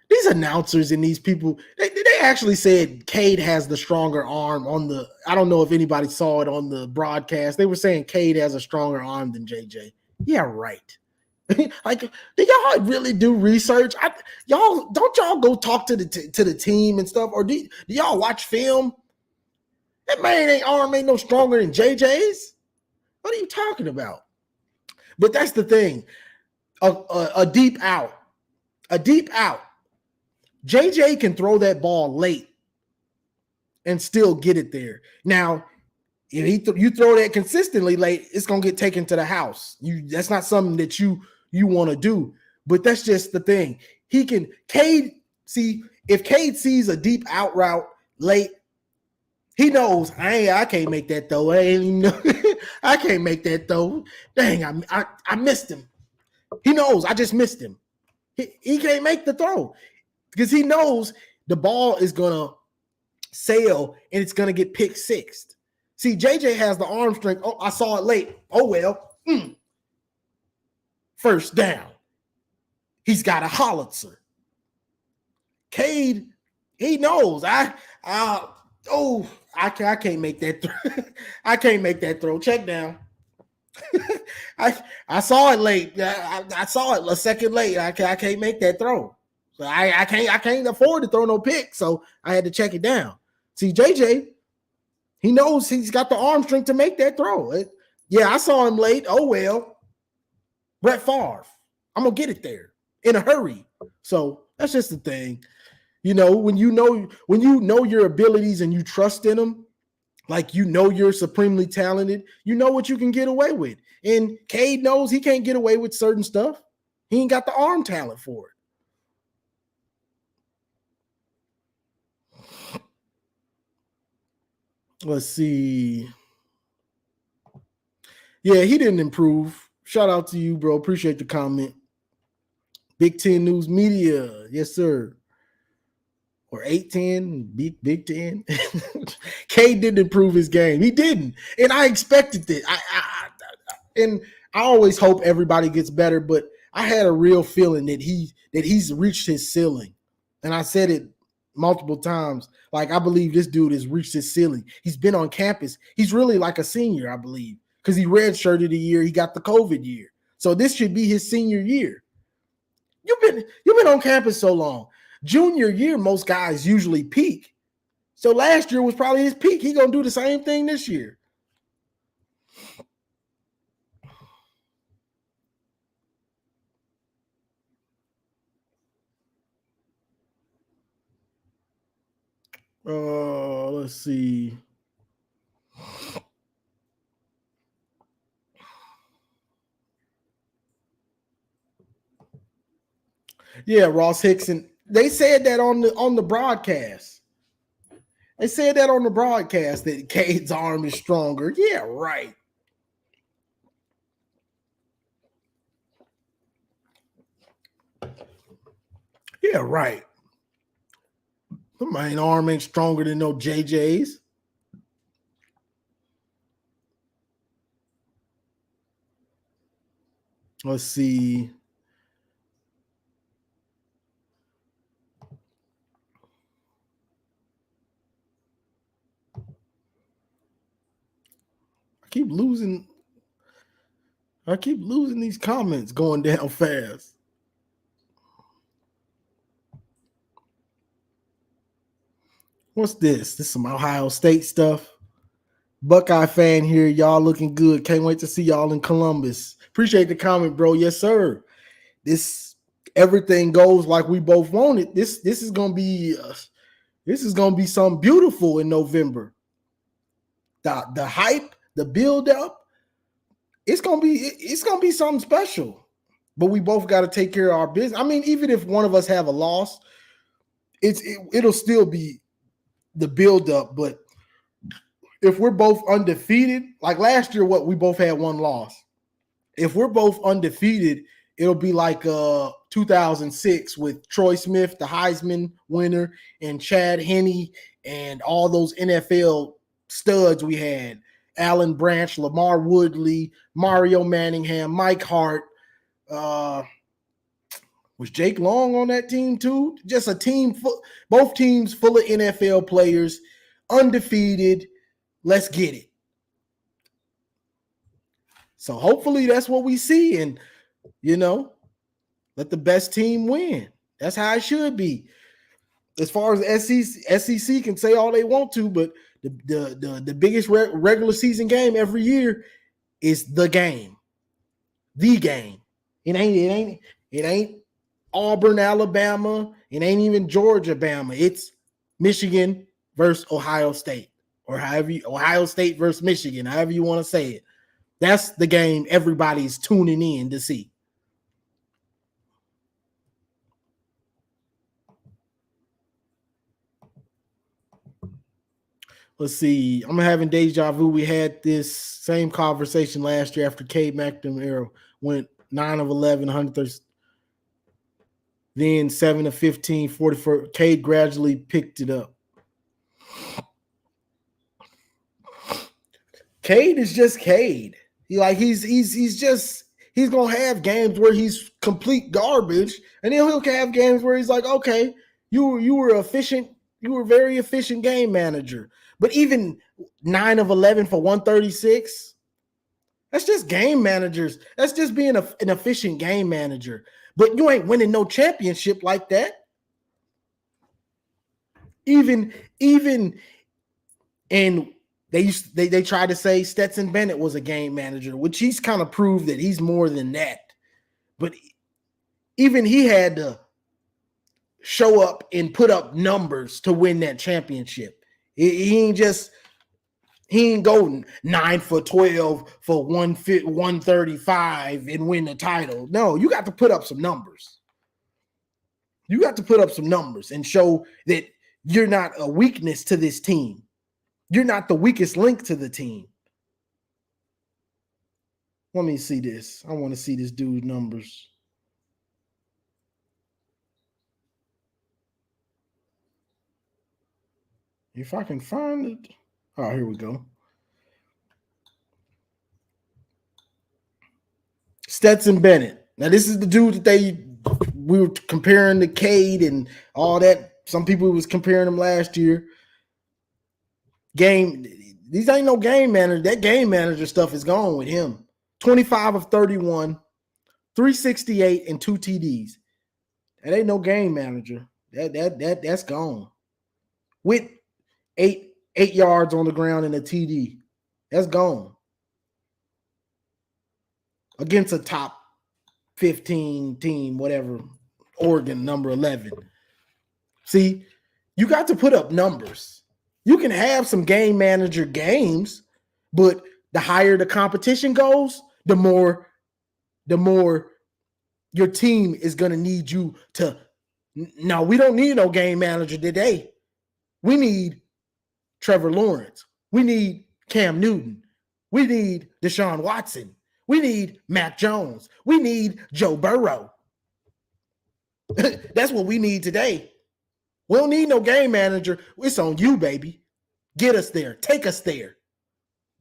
these announcers and these people, they actually said Cade has the stronger arm on the – I don't know if anybody saw it on the broadcast. They were saying Cade has a stronger arm than JJ. Yeah, right. Like, do y'all really do research? Don't y'all go talk to the team and stuff, or do y'all watch film? That man arm ain't no stronger than JJ's. What are you talking about? But that's the thing. A deep out. JJ can throw that ball late and still get it there. Now, if you throw that consistently late, it's gonna get taken to the house. That's not something that you want to do. But that's just the thing. Cade, see, if Cade sees a deep out route late, he knows I can't make that throw. I can't make that throw. Dang, I missed him. He knows I just missed him. He can't make the throw because he knows the ball is gonna sail and it's gonna get pick sixed. See, JJ has the arm strength. Oh, I saw it late. Oh well. First down. He's got a howitzer. Cade, he knows. I can't make that throw. I can't make that throw. Check down. I saw it late. I saw it a second late. I can't make that throw. So I can't afford to throw no pick. So I had to check it down. See, JJ, he knows he's got the arm strength to make that throw. I saw him late. Oh well. Brett Favre. I'm gonna get it there in a hurry. So that's just the thing. When you know your abilities and you trust in them, like you're supremely talented, you know what you can get away with. And Cade knows he can't get away with certain stuff. He ain't got the arm talent for it. Let's see. Yeah, he didn't improve. Shout out to you, bro. Appreciate the comment. Big Ten News Media. Yes, sir. Or 8-10, Big Ten. Cade didn't improve his game. He didn't. And I expected it. And I always hope everybody gets better, but I had a real feeling that he's reached his ceiling. And I said it multiple times. Like, I believe this dude has reached his ceiling. He's been on campus. He's really like a senior, I believe, because he redshirted a year. He got the COVID year. So this should be his senior year. You've been on campus so long. Junior year, most guys usually peak. So last year was probably his peak. He gonna do the same thing this year. Let's see. Yeah, Ross Hickson. They said that on the broadcast. They said that on the broadcast that Cade's arm is stronger. Yeah, right. Yeah, right. The main arm ain't stronger than no JJ's. Let's see. I keep losing these comments going down fast. What's this? This is some Ohio State stuff. Buckeye fan here. Y'all looking good. Can't wait to see y'all in Columbus. Appreciate the comment, bro. Yes, sir. This everything goes like we both wanted. This is gonna be something beautiful in November. The hype, the build up, it's gonna be something special. But we both got to take care of our business. I mean, even if one of us have a loss, it'll still be the build up. But if we're both undefeated, like last year, we both had one loss. If we're both undefeated, it'll be like 2006 with Troy Smith, the Heisman winner, and Chad Henne, and all those NFL studs we had. Alan Branch, Lamar Woodley, Mario Manningham, Mike Hart. Was Jake Long on that team too? Just a team, both teams full of NFL players, undefeated. Let's get it. So hopefully that's what we see, and let the best team win. That's how it should be. As far as SEC can say all they want to, but the biggest regular season game every year is the game. The game. It ain't Auburn, Alabama. It ain't even Georgia, Bama. It's Michigan versus Ohio State, or Ohio State versus Michigan, however you want to say it. That's the game everybody's tuning in to see. Let's see. I'm having deja vu. We had this same conversation last year after Cade McNamara went 9 of 11, 130. Then 7 of 15, 44. Cade gradually picked it up. Cade is just Cade. He's gonna have games where he's complete garbage, and then he'll have games where he's like, okay, you were efficient, you were very efficient game manager. But even 9 of 11 for 136, that's just game managers. That's just being an efficient game manager. But you ain't winning no championship like that. Even and they tried to say Stetson Bennett was a game manager, which he's kind of proved that he's more than that. But even he had to show up and put up numbers to win that championship. He ain't go 9 for 12 for 135 and win the title. No, you got to put up some numbers. You got to put up some numbers and show that you're not a weakness to this team. You're not the weakest link to the team. Let me see this. I want to see this dude's numbers. If I can find it. Oh, here we go. Stetson Bennett. Now, this is the dude that we were comparing to Cade and all that. Some people was comparing him last year. These ain't no game manager. That game manager stuff is gone with him. 25 of 31, 368, and 2 TDs. That ain't no game manager. That's gone. With eight yards on the ground and a TD. That's gone. Against a top 15 team, whatever, Oregon, number 11. See, you got to put up numbers. You can have some game manager games, but the higher the competition goes, the more your team is going to need you to. No, we don't need no game manager today. We need Trevor Lawrence. We need Cam Newton. We need Deshaun Watson. We need Mac Jones. We need Joe Burrow. That's what we need today. We don't need no game manager. It's on you, baby. Get us there. Take us there.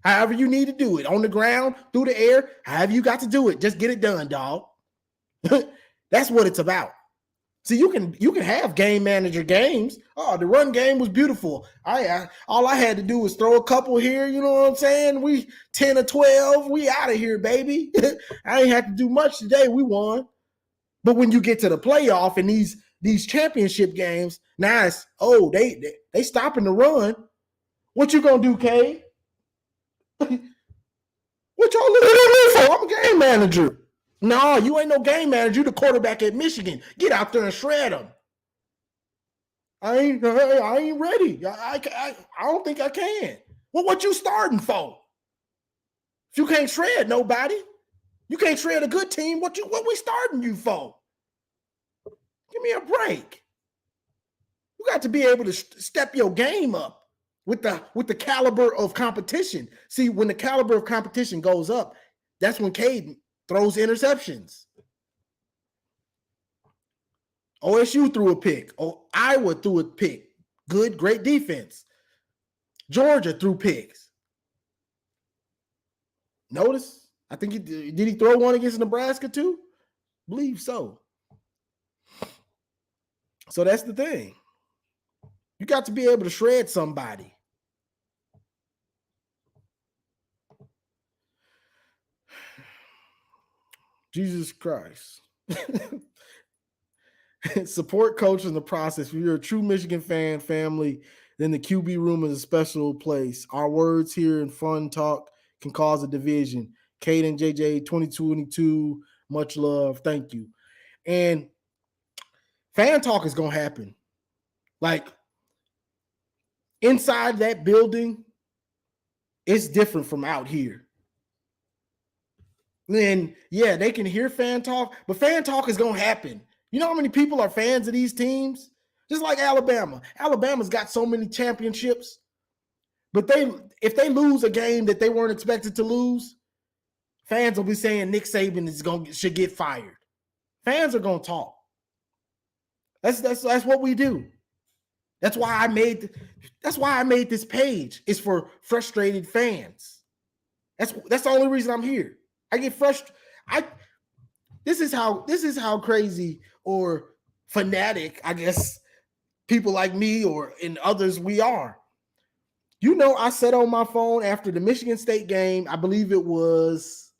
However you need to do it. On the ground, through the air, however you got to do it. Just get it done, dog. That's what it's about. See, you can have game manager games. Oh, the run game was beautiful. All I had to do was throw a couple here. You know what I'm saying? We 10 or 12. We out of here, baby. I ain't have to do much today. We won. But when you get to the playoff and these championship games, now it's they stopping the run. What you gonna do, Cade? What y'all looking at me for? I'm a game manager. No, you ain't no game manager. You the quarterback at Michigan. Get out there and shred them. I ain't ready. I don't think I can. Well, what you starting for? If you can't shred nobody, you can't shred a good team. What we starting you for? Give me a break. You got to be able to step your game up with the caliber of competition. See, when the caliber of competition goes up, that's when Cade throws interceptions. OSU threw a pick. Iowa threw a pick. Good, great defense. Georgia threw picks. Notice, I think did he throw one against Nebraska too? I believe so. So that's the thing. You got to be able to shred somebody. Jesus Christ. Support coach in the process. If you're a true Michigan family, then the QB room is a special place. Our words here and fun talk can cause a division. Cade and JJ 2022, much love. Thank you. And fan talk is going to happen. Like, inside that building, it's different from out here. Then, yeah, they can hear fan talk, but fan talk is going to happen. You know how many people are fans of these teams? Just like Alabama. Alabama's got so many championships, but if they lose a game that they weren't expected to lose, fans will be saying Nick Saban should get fired. Fans are going to talk. That's what we do. That's why I made this page. It's for frustrated fans. That's the only reason I'm here. I get frustrated. This is how crazy or fanatic, I guess, people like me and others we are. You know, I sat on my phone after the Michigan State game. I believe it was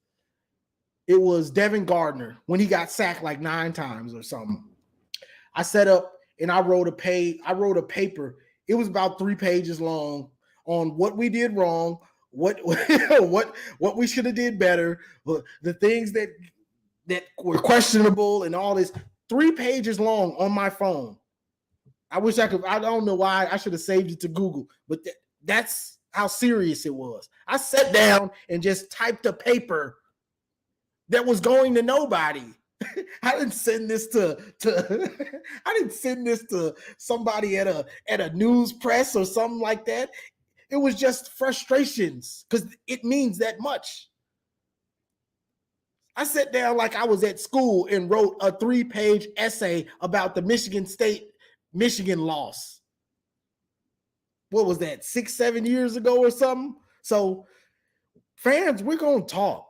Devin Gardner when he got sacked like 9 times or something. I set up and I wrote a paper. It was about 3 pages long on what we did wrong, what we should have did better, the things that were questionable and all this. 3 pages long on my phone. I wish I could. I don't know why. I should have saved it to Google, but that's how serious it was. I sat down and just typed a paper that was going to nobody. I didn't send this to I didn't send this to somebody at a news press or something like that. It was just frustrations because it means that much. I sat down like I was at school and wrote a 3-page essay about the Michigan loss. What was that, 6-7 years ago or something? So fans, we're going to talk.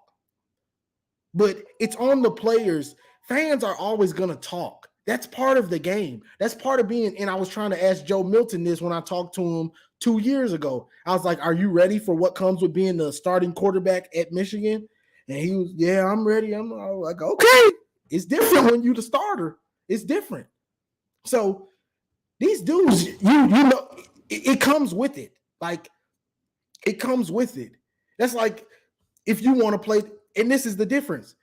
But it's on the players. Fans are always going to talk. That's part of the game. That's part of being, and I was trying to ask Joe Milton this when I talked to him 2 years ago. I was like, are you ready for what comes with being the starting quarterback at Michigan? And he was, yeah, I'm ready. I'm like, okay. It's different when you're the starter. It's different. So these dudes, you know, it comes with it. Like, it comes with it. That's like if you want to play, and this is the difference.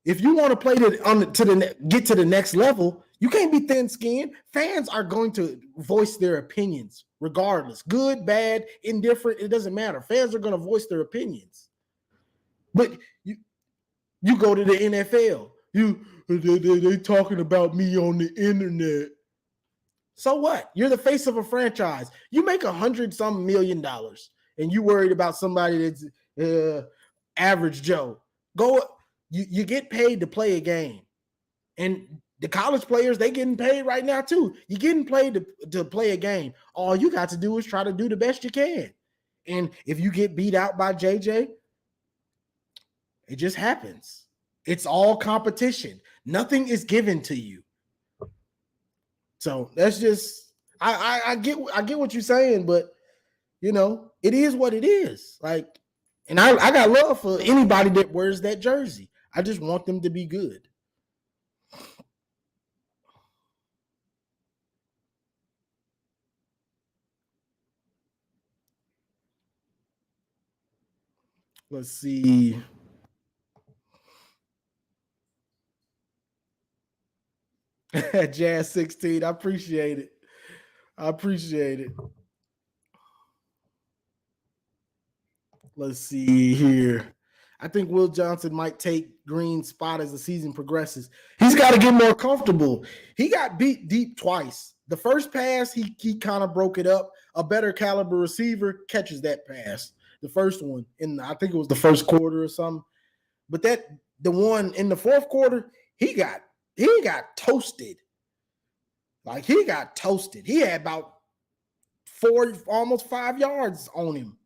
If you want to play get to the next level, you can't be thin-skinned. Fans are going to voice their opinions regardless. Good, bad, indifferent, it doesn't matter. Fans are going to voice their opinions. But you go to the NFL. They talking about me on the internet. So what? You're the face of a franchise. You make $100-some million, and you worried about somebody that's average Joe. You get paid to play a game, and the college players, they getting paid right now too. You're getting paid to play a game. All you got to do is try to do the best you can. And if you get beat out by JJ, it just happens. It's all competition. Nothing is given to you. So that's just I get what you're saying, but you know, it is what it is. Like, and I got love for anybody that wears that jersey. I just want them to be good. Let's see. Jazz 16. I appreciate it. Let's see here. I think Will Johnson might take Green's spot as the season progresses. He's got to get more comfortable. He got beat deep twice. The first pass, he kind of broke it up. A better caliber receiver catches that pass. The first one, I think it was the first quarter or something. But the one in the fourth quarter, he got toasted. Like, he got toasted. He had about 4, almost 5 yards on him.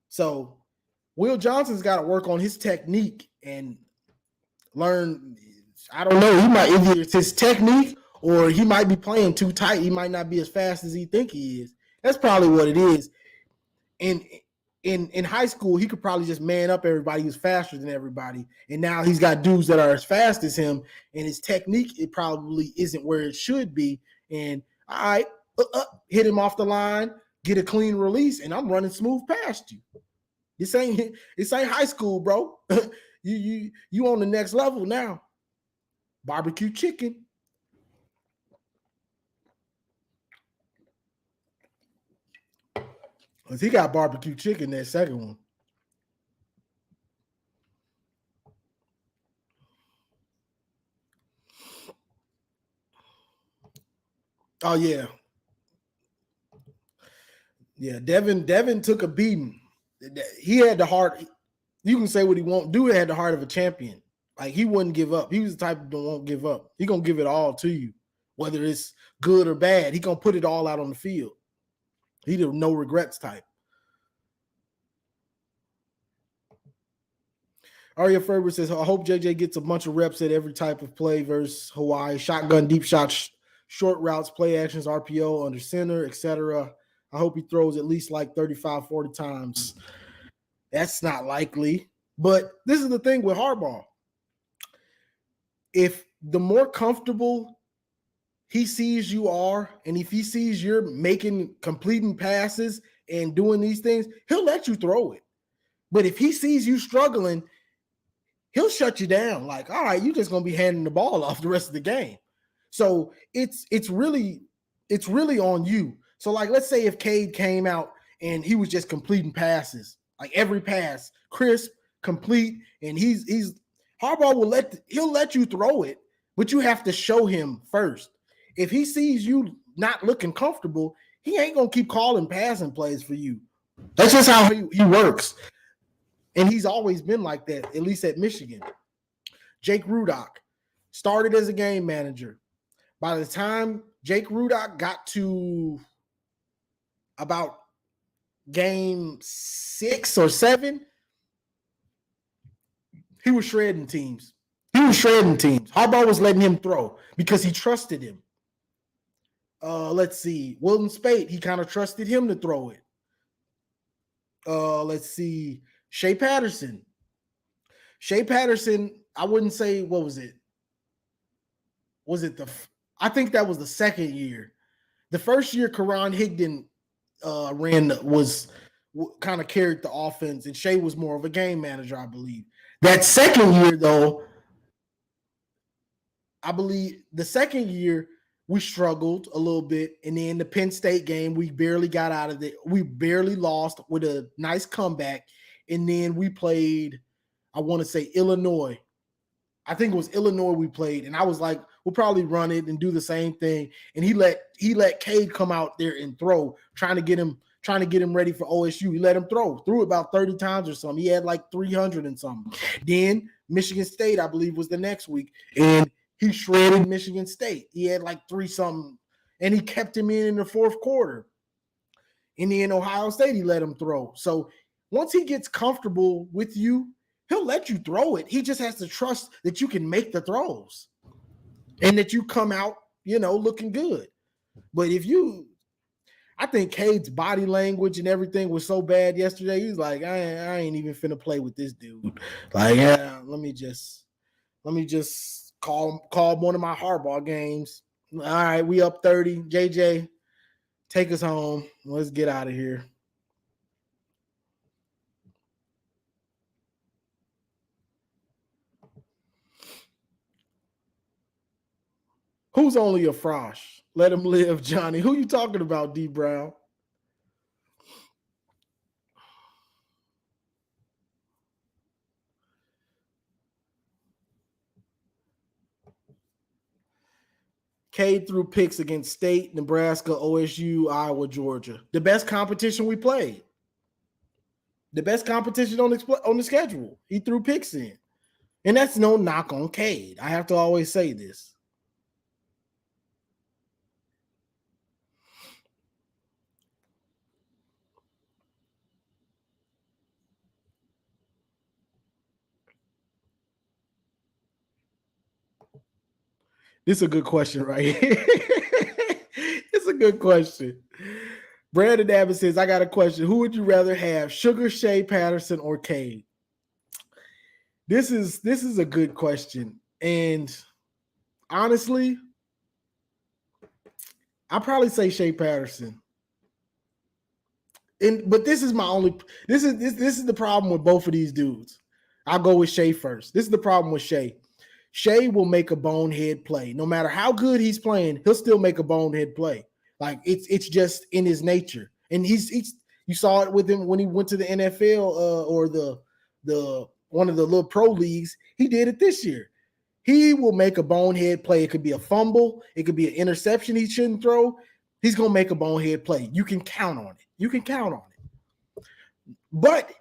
So Will Johnson's got to work on his technique and learn. I don't know. He might, either it's his technique or he might be playing too tight. He might not be as fast as he think he is. That's probably what it is. And in high school, he could probably just man up everybody. He was faster than everybody. And now he's got dudes that are as fast as him. And his technique, it probably isn't where it should be. And all right, hit him off the line, get a clean release, and I'm running smooth past you. This ain't high school, bro. You on the next level now. Barbecue chicken. Because he got barbecue chicken, that second one. Oh, yeah. Yeah, Devin took a beating. He had the heart. You can say what he won't do. He had the heart of a champion. Like, he wouldn't give up. He was the type that won't give up. He going to give it all to you, whether it's good or bad. He going to put it all out on the field. He the no regrets type. Aria Ferber says, I hope JJ gets a bunch of reps at every type of play versus Hawaii. Shotgun, deep shots, short routes, play actions, RPO, under center, etc. I hope he throws at least like 35, 40 times. That's not likely. But this is the thing with Harbaugh. If the more comfortable he sees you are, and if he sees you're completing passes and doing these things, he'll let you throw it. But if he sees you struggling, he'll shut you down. Like, all right, you're just going to be handing the ball off the rest of the game. So it's really on you. So, like, let's say if Cade came out and he was just completing passes, like every pass, crisp, complete, and Harbaugh he'll let you throw it, but you have to show him first. If he sees you not looking comfortable, he ain't going to keep calling passing plays for you. That's just how he works. And he's always been like that, at least at Michigan. Jake Rudock started as a game manager. By the time Jake Rudock got to about game 6 or 7, he was shredding teams. Harbaugh was letting him throw because he trusted him. Let's see. Wilton Spate, he kind of trusted him to throw it. Let's see. Shea Patterson, I wouldn't say, what was it? was it I think that was the second year. The first year, Karan Higdon was kind of carried the offense, and Shea was more of a game manager, I believe. That second year, though, I believe the second year we struggled a little bit, and then the Penn State game we barely got out of it. We barely lost with a nice comeback, and then we played, I want to say Illinois. I think it was Illinois we played, and I was like, we'll probably run it and do the same thing. And he let Cade come out there and throw, trying to get him ready for OSU. He let him threw about 30 times or something. He had like 300 and something. Then Michigan State, I believe, was the next week, and he shredded Michigan State. He had like 3 something, and he kept him in the fourth quarter. And then Ohio State, he let him throw. So once he gets comfortable with you, he'll let you throw it. He just has to trust that you can make the throws and that you come out, looking good. But I think Cade's body language and everything was so bad yesterday. He was like, I ain't even finna play with this dude. Like, yeah, let me just call one of my hardball games. All right, we up 30. JJ, take us home. Let's get out of here. Who's only a frosh? Let him live, Johnny. Who you talking about, D Brown? Cade threw picks against State, Nebraska, OSU, Iowa, Georgia. The best competition we played. The best competition on the schedule. He threw picks in. And that's no knock on Cade. I have to always say this. This is a good question right here. It's a good question. Brandon Abbott says, I got a question. Who would you rather have, Sugar Shea Patterson or Cade? This is a good question. And honestly, I'll probably say Shea Patterson. But this is the problem with both of these dudes. I'll go with Shea first. This is the problem with Shea. Shea will make a bonehead play. No matter how good he's playing, he'll still make a bonehead play. Like it's just in his nature. And he's you saw it with him when he went to the NFL or the one of the little pro leagues. He did it this year. He will make a bonehead play. It could be a fumble. It could be an interception he shouldn't throw. He's going to make a bonehead play. You can count on it. But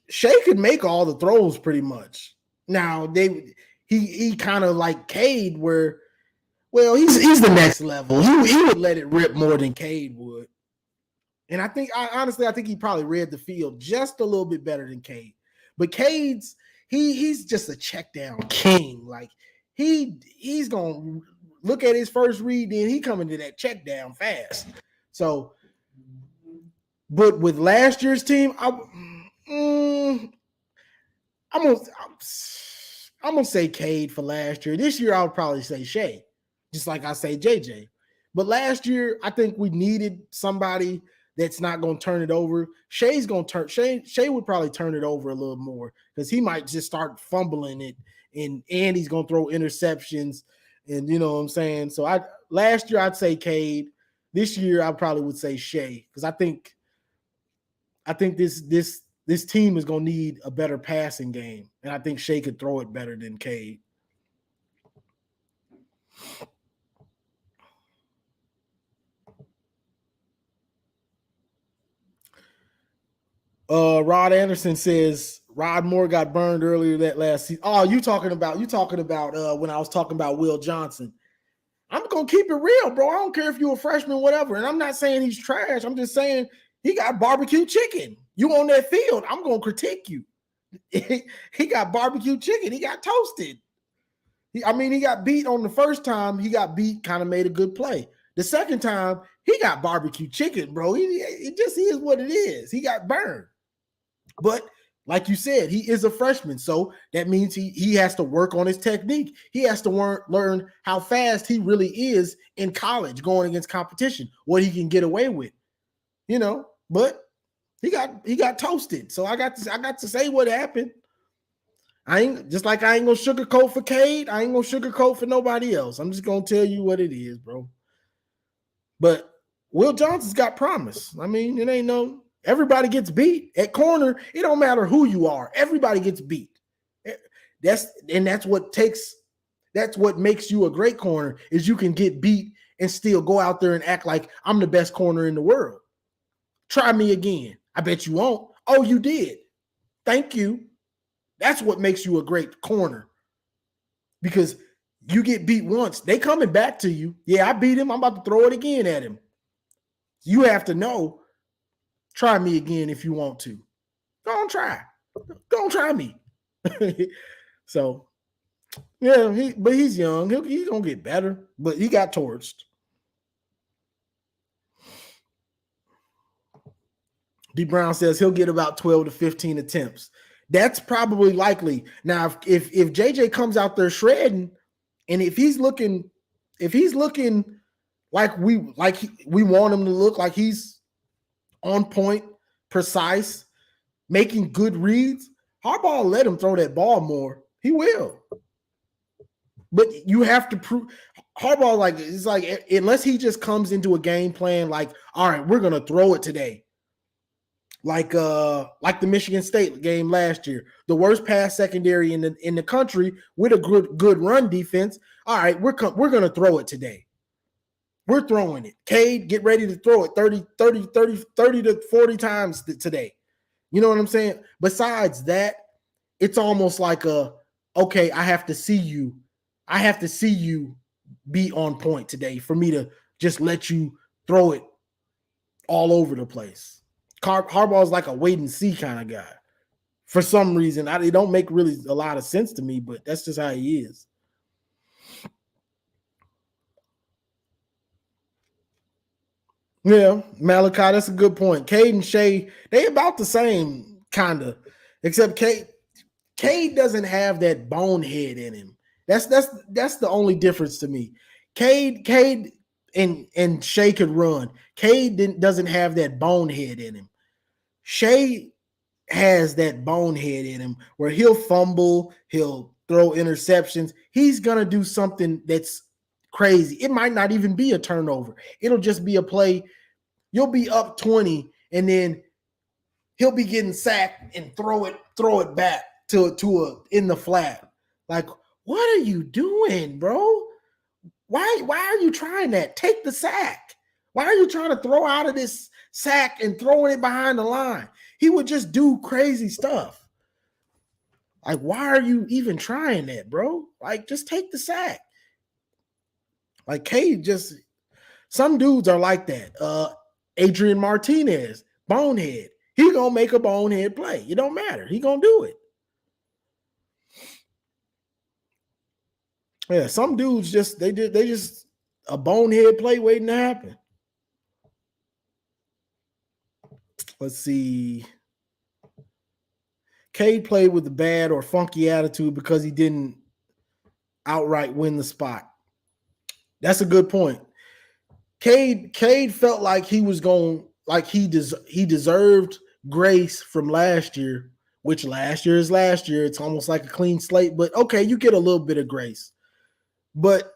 Shea could make all the throws pretty much. Now, he kind of like Cade where, well, he's the next level. He would let it rip more than Cade would. And honestly, I think he probably read the field just a little bit better than Cade. But Cade's, he's just a check down king. Like he's going to look at his first read, then he coming to that check down fast. So, but with last year's team, I'm gonna say Cade for last year. This year, I would probably say Shea, just like I say JJ. But last year, I think we needed somebody that's not going to turn it over. Shea would probably turn it over a little more because he might just start fumbling it, and he's going to throw interceptions, and you know what I'm saying. So last year I'd say Cade. This year I probably would say Shea because I think this team is going to need a better passing game, and I think Shea could throw it better than Cade. Rod Anderson says Rod Moore got burned earlier that last season. Oh, you talking about when I was talking about Will Johnson. I'm gonna keep it real, bro. I don't care if you're a freshman, whatever. And I'm not saying he's trash. I'm just saying he got barbecue chicken. You on that field, I'm gonna critique you. He got barbecue chicken. He got toasted. He got beat on the first time. He got beat, kind of made a good play. The second time, he got barbecue chicken, bro. It just is what it is. He got burned. But Like you said, he is a freshman, so that means he has to work on his technique. He has to learn how fast he really is in college going against competition, what he can get away with, But he got toasted, so I got to say what happened. I ain't gonna sugarcoat for Cade. I ain't gonna sugarcoat for nobody else. I'm just gonna tell you what it is, bro. But Will Johnson's got promise. I mean, it ain't no. Everybody gets beat at corner. It don't matter who you are. Everybody gets beat. That's what makes you a great corner is you can get beat and still go out there and act like I'm the best corner in the world. Try me again. I bet you won't. Oh, you did. Thank you. That's what makes you a great corner. Because you get beat once. They coming back to you. Yeah, I beat him. I'm about to throw it again at him. You have to know, try me again if you want to. Don't try me. So, yeah, but he's young. He's going to get better. But he got torched. D. Brown says he'll get about 12 to 15 attempts. That's probably likely. Now, if JJ comes out there shredding, and if he's looking like we want him to look, like he's on point, precise, making good reads, Harbaugh will let him throw that ball more. He will. But you have to prove Harbaugh, it's like unless he just comes into a game plan like, all right, we're gonna throw it today. Like the Michigan State game last year, the worst pass secondary in the country with a good run defense. All right, we're gonna throw it today. We're throwing it. Cade, get ready to throw it 30 to 40 times today. You know what I'm saying? Besides that, it's almost like okay, I have to see you be on point today for me to just let you throw it all over the place. Harbaugh is like a wait and see kind of guy. For some reason, it don't make really a lot of sense to me, but that's just how he is. Yeah, Malachi, that's a good point. Cade and Shea, they about the same, kind of, except Cade doesn't have that bonehead in him. That's the only difference to me. Cade and Shea could run. Cade doesn't have that bonehead in him. Shea has that bonehead in him where he'll fumble, he'll throw interceptions. He's going to do something that's crazy. It might not even be a turnover. It'll just be a play. You'll be up 20 and then he'll be getting sacked and throw it back to in the flat. Like, what are you doing, bro? Why are you trying that? Take the sack. Why are you trying to throw out of this sack and throwing it behind the line? He would just do crazy stuff. Like, why are you even trying that, bro? Like, just take the sack. Like, Cade some dudes are like that. Adrian Martinez, bonehead. He gonna make a bonehead play. It don't matter. He gonna do it. Yeah, some dudes they just a bonehead play waiting to happen. Let's see. Cade played with a bad or funky attitude because he didn't outright win the spot. That's a good point. Cade felt like he was going, like he deserved grace from last year, which last year is last year. It's almost like a clean slate, but okay, you get a little bit of grace. But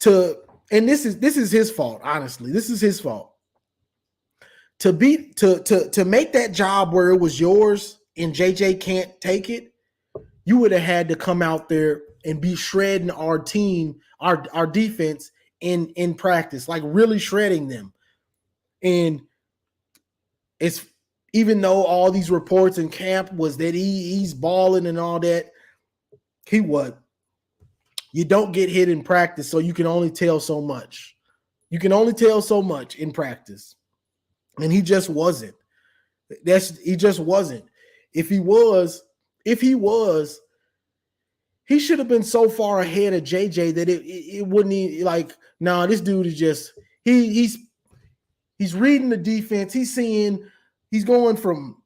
and this is his fault, honestly. This is his fault. To make that job where it was yours and JJ can't take it, you would have had to come out there and be shredding our team, our defense in practice, like really shredding them. And it's even though all these reports in camp was that he's balling and all that, he was. You don't get hit in practice, so you can only tell so much. You can only tell so much in practice. And he just wasn't. He just wasn't. If he was, he should have been so far ahead of JJ that it wouldn't even like, nah, this dude is just he's reading the defense. He's going from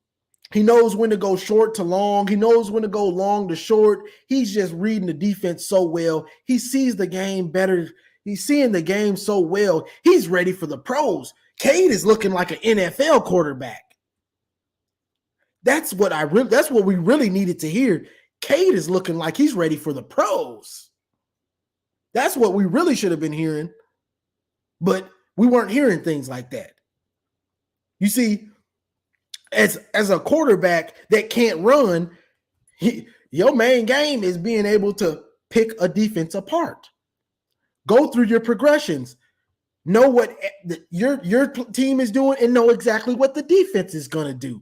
He knows when to go short to long. He knows when to go long to short. He's just reading the defense so well. He sees the game better. He's seeing the game so well. He's ready for the pros. Cade is looking like an NFL quarterback. That's what we really needed to hear. Cade is looking like he's ready for the pros. That's what we really should have been hearing. But we weren't hearing things like that. You see, as a quarterback that can't run, your main game is being able to pick a defense apart. Go through your progressions. Know what your team is doing and know exactly what the defense is going to do.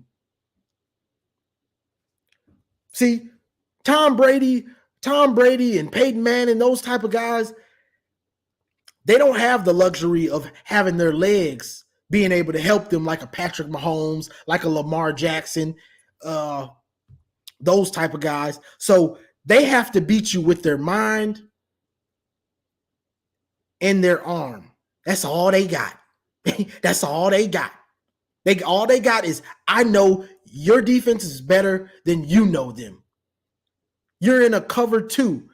See, Tom Brady and Peyton Manning, those type of guys, they don't have the luxury of having their legs being able to help them like a Patrick Mahomes, like a Lamar Jackson, those type of guys. So they have to beat you with their mind and their arm. That's all they got. That's all they got. All they got is, I know your defense is better than you know them. You're in a cover 2.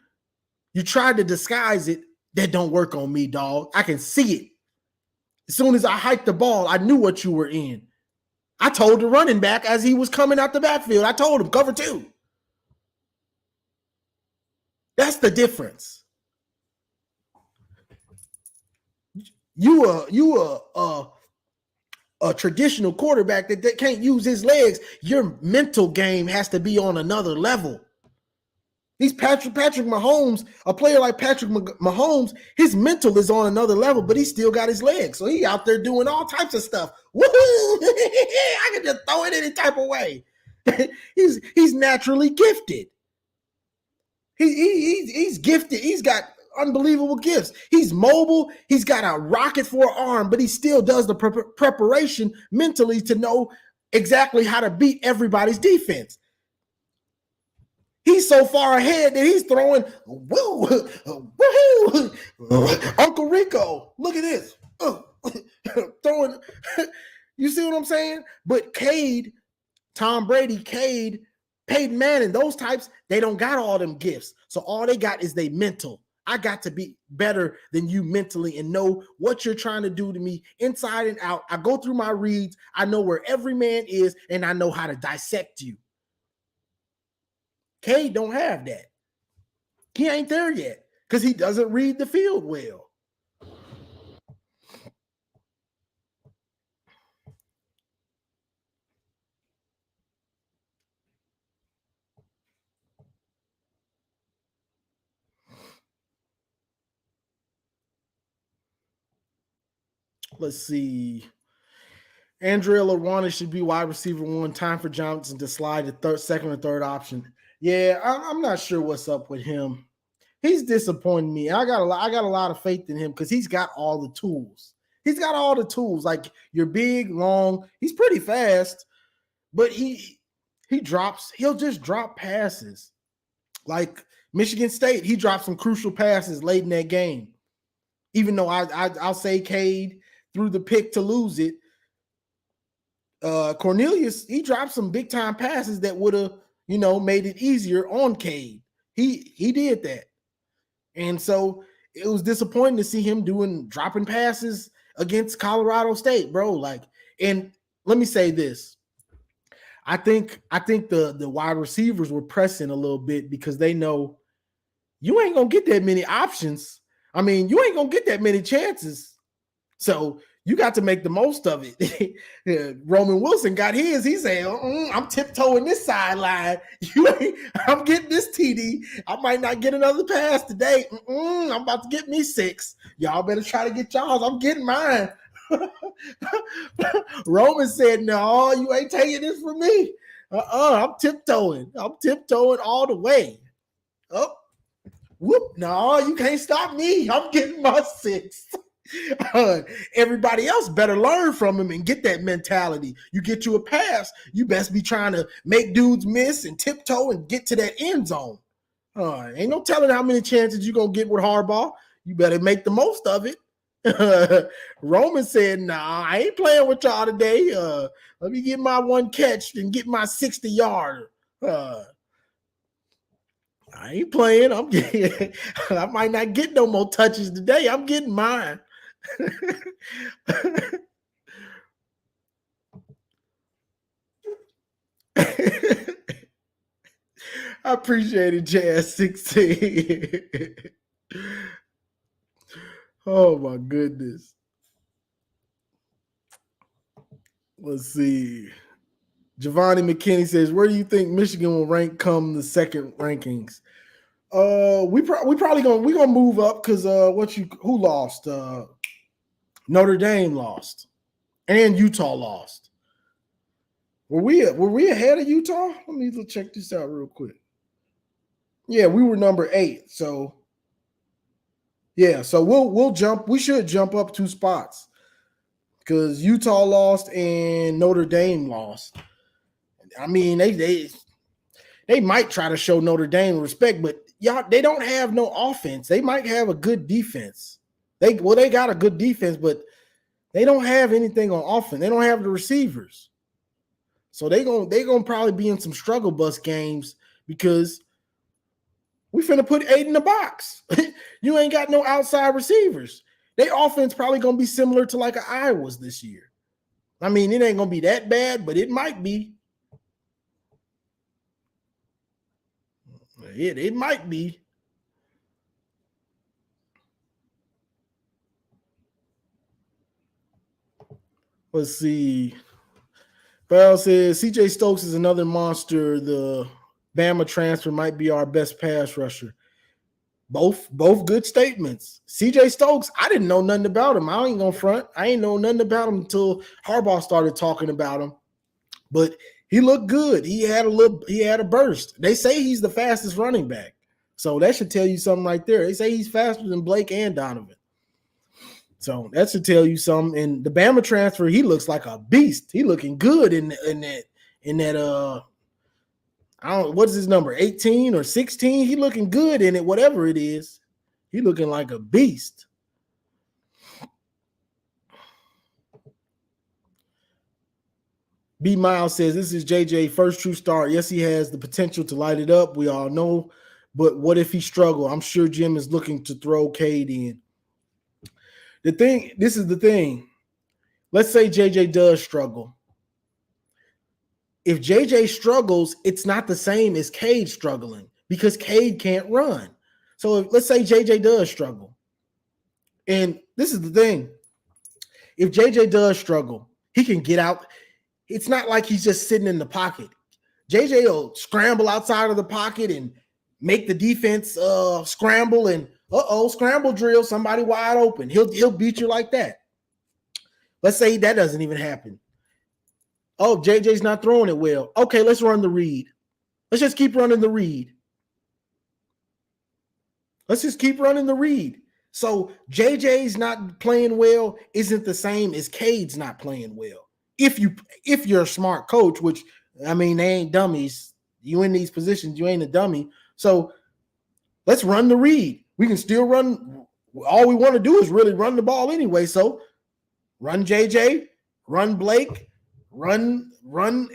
You tried to disguise it. That don't work on me, dog. I can see it. As soon as I hiked the ball, I knew what you were in. I told the running back as he was coming out the backfield, I told him, cover 2. That's the difference. You a traditional quarterback that can't use his legs. Your mental game has to be on another level. These Patrick Mahomes, a player like Patrick Mahomes, his mental is on another level, but he still got his legs. So he out there doing all types of stuff. Woohoo! I can just throw it any type of way. He's naturally gifted. He's gifted. He's got unbelievable gifts. He's mobile. He's got a rocket for an arm, but he still does the preparation mentally to know exactly how to beat everybody's defense. He's so far ahead that he's throwing, woo-hoo, Uncle Rico, look at this. Throwing, you see what I'm saying? But Cade, Tom Brady, Cade, Peyton Manning, those types, they don't got all them gifts. So all they got is they mental. I got to be better than you mentally and know what you're trying to do to me inside and out. I go through my reads. I know where every man is, and I know how to dissect you. Cade don't have that. He ain't there yet because he doesn't read the field well. Let's see. Andrea Lawana should be wide receiver 1. Time for Johnson to slide to second or third option. Yeah, I'm not sure what's up with him. He's disappointing me. I got a lot of faith in him because he's got all the tools. He's got all the tools. Like, you're big, long. He's pretty fast, but he'll just drop passes. Like Michigan State, he dropped some crucial passes late in that game. Even though I'll say Cade threw the pick to lose it. Cornelius, he dropped some big time passes that would have, made it easier on Cade. He did that. And so it was disappointing to see him dropping passes against Colorado State, bro. Like, and let me say this. I think the wide receivers were pressing a little bit because they know you ain't gonna get that many options. I mean, you ain't gonna get that many chances. So you got to make the most of it. Roman Wilson got his. He said, I'm tiptoeing this sideline. I'm getting this TD. I might not get another pass today. I'm about to get me 6. Y'all better try to get y'all's. I'm getting mine. Roman said, no, you ain't taking this from me. I'm tiptoeing. I'm tiptoeing all the way. Oh, whoop. No, you can't stop me. I'm getting my 6. Everybody else better learn from him and get that mentality. You get you a pass, you best be trying to make dudes miss and tiptoe and get to that end zone. Ain't no telling how many chances you're going to get with Harbaugh. You better make the most of it. Roman said, "Nah, I ain't playing with y'all today. Let me get my one catch and get my 60-yard. I ain't playing. I'm getting. I might not get no more touches today. I'm getting mine." I appreciate it, Jazz 16. Oh my goodness. Let's see. Giovanni McKinney says, "Where do you think Michigan will rank come the second rankings?" We probably gonna move up because who lost? Notre Dame lost, and Utah lost. Were we ahead of Utah? Let me check this out real quick. Yeah, we were number 8. So yeah, so we'll jump. We should jump up 2 spots because Utah lost and Notre Dame lost. I mean, they might try to show Notre Dame respect, but they don't have no offense. They might have a good defense. They got a good defense, but they don't have anything on offense. They don't have the receivers. So they gonna probably be in some struggle bus games because we finna put 8 in the box. You ain't got no outside receivers. Their offense probably gonna be similar to like Iowa's this year. I mean, it ain't gonna be that bad, but it might be. It might be. Let's see. Farrell says CJ Stokes is another monster. The Bama transfer might be our best pass rusher. Both good statements. CJ Stokes, I didn't know nothing about him. I ain't gonna front. I ain't know nothing about him until Harbaugh started talking about him. But he looked good. He had a burst. They say he's the fastest running back. So that should tell you something right there. They say he's faster than Blake and Donovan. So that should tell you something. And the Bama transfer, he looks like a beast. He looking good in that I don't what is his number, 18 or 16? He looking good in it, whatever it is. He looking like a beast. B Miles says this is JJ first true start. Yes, he has the potential to light it up. We all know, but what if he struggle? I'm sure Jim is looking to throw Cade in. This is the thing. Let's say JJ does struggle. If JJ struggles, it's not the same as Cade struggling because Cade can't run. So let's say JJ does struggle. And this is the thing. If JJ does struggle, he can get out. It's not like he's just sitting in the pocket. JJ will scramble outside of the pocket and make the defense scramble and scramble drill, somebody wide open. He'll beat you like that. Let's say that doesn't even happen. Oh, JJ's not throwing it well. Okay, let's run the read. Let's just keep running the read. So JJ's not playing well isn't the same as Cade's not playing well. If you're a smart coach, which I mean, they ain't dummies. You in these positions, you ain't a dummy. So let's run the read. We can still run. All we want to do is really run the ball anyway. So run JJ, run Blake, run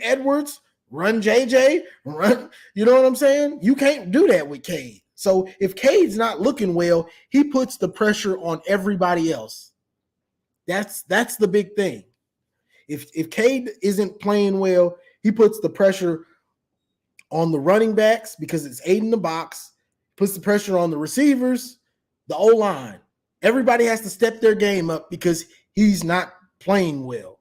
Edwards, run JJ, run. You know what I'm saying? You can't do that with Cade. So if Cade's not looking well, he puts the pressure on everybody else. That's the big thing. If Cade isn't playing well, he puts the pressure on the running backs because it's 8 in the box, puts the pressure on the receivers, the O-line. Everybody has to step their game up because he's not playing well.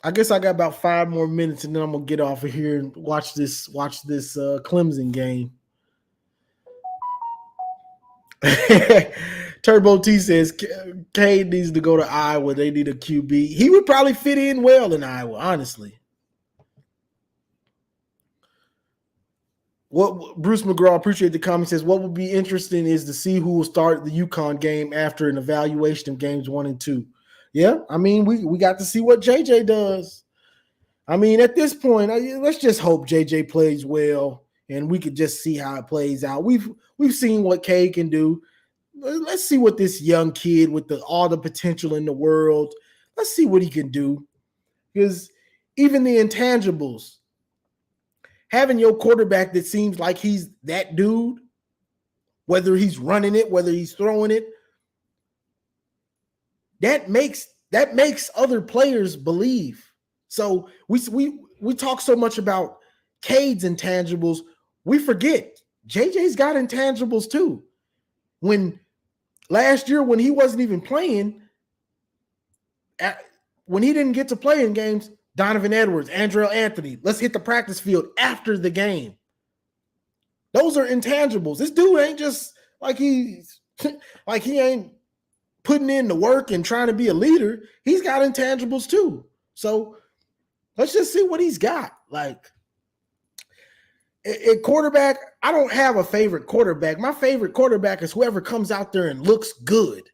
I guess I got about 5 more minutes and then I'm gonna get off of here and watch this Clemson game. Turbo T says Cade needs to go to Iowa. They need a QB. He would probably fit in well in Iowa, honestly. What Bruce McGraw, appreciate the comment, says what would be interesting is to see who will start the UConn game after an evaluation of games 1 and 2. Yeah, I mean, we got to see what JJ does. I mean, at this point, let's just hope JJ plays well, and we could just see how it plays out. We've seen what Cade can do. Let's see what this young kid with all the potential in the world. Let's see what he can do, because even the intangibles, having your quarterback that seems like he's that dude, whether he's running it, whether he's throwing it, that makes other players believe. So we talk so much about Cade's intangibles, we forget JJ's got intangibles too. When last year, when he wasn't even playing, when he didn't get to play in games, Donovan Edwards, Andrell Anthony, let's hit the practice field after the game. Those are intangibles. This dude ain't just like he ain't putting in the work and trying to be a leader. He's got intangibles too. So let's just see what he's got. Like, at quarterback, I don't have a favorite quarterback. My favorite quarterback is whoever comes out there and looks good,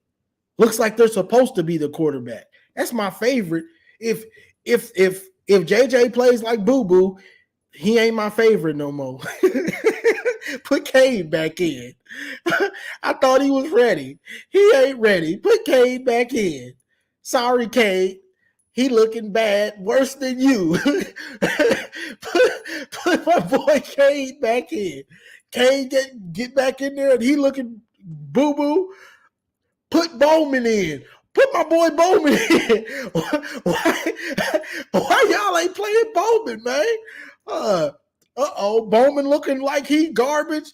looks like they're supposed to be the quarterback. That's my favorite. If JJ plays like Boo Boo, he ain't my favorite no more. Put Cade back in. I thought he was ready. He ain't ready. Put Cade back in. Sorry, Cade. He looking bad, worse than you. put my boy Cade back in. Cade get back in there, and he looking boo-boo. Put Bowman in. Put my boy Bowman in. Why y'all ain't playing Bowman, man? Bowman looking like he garbage.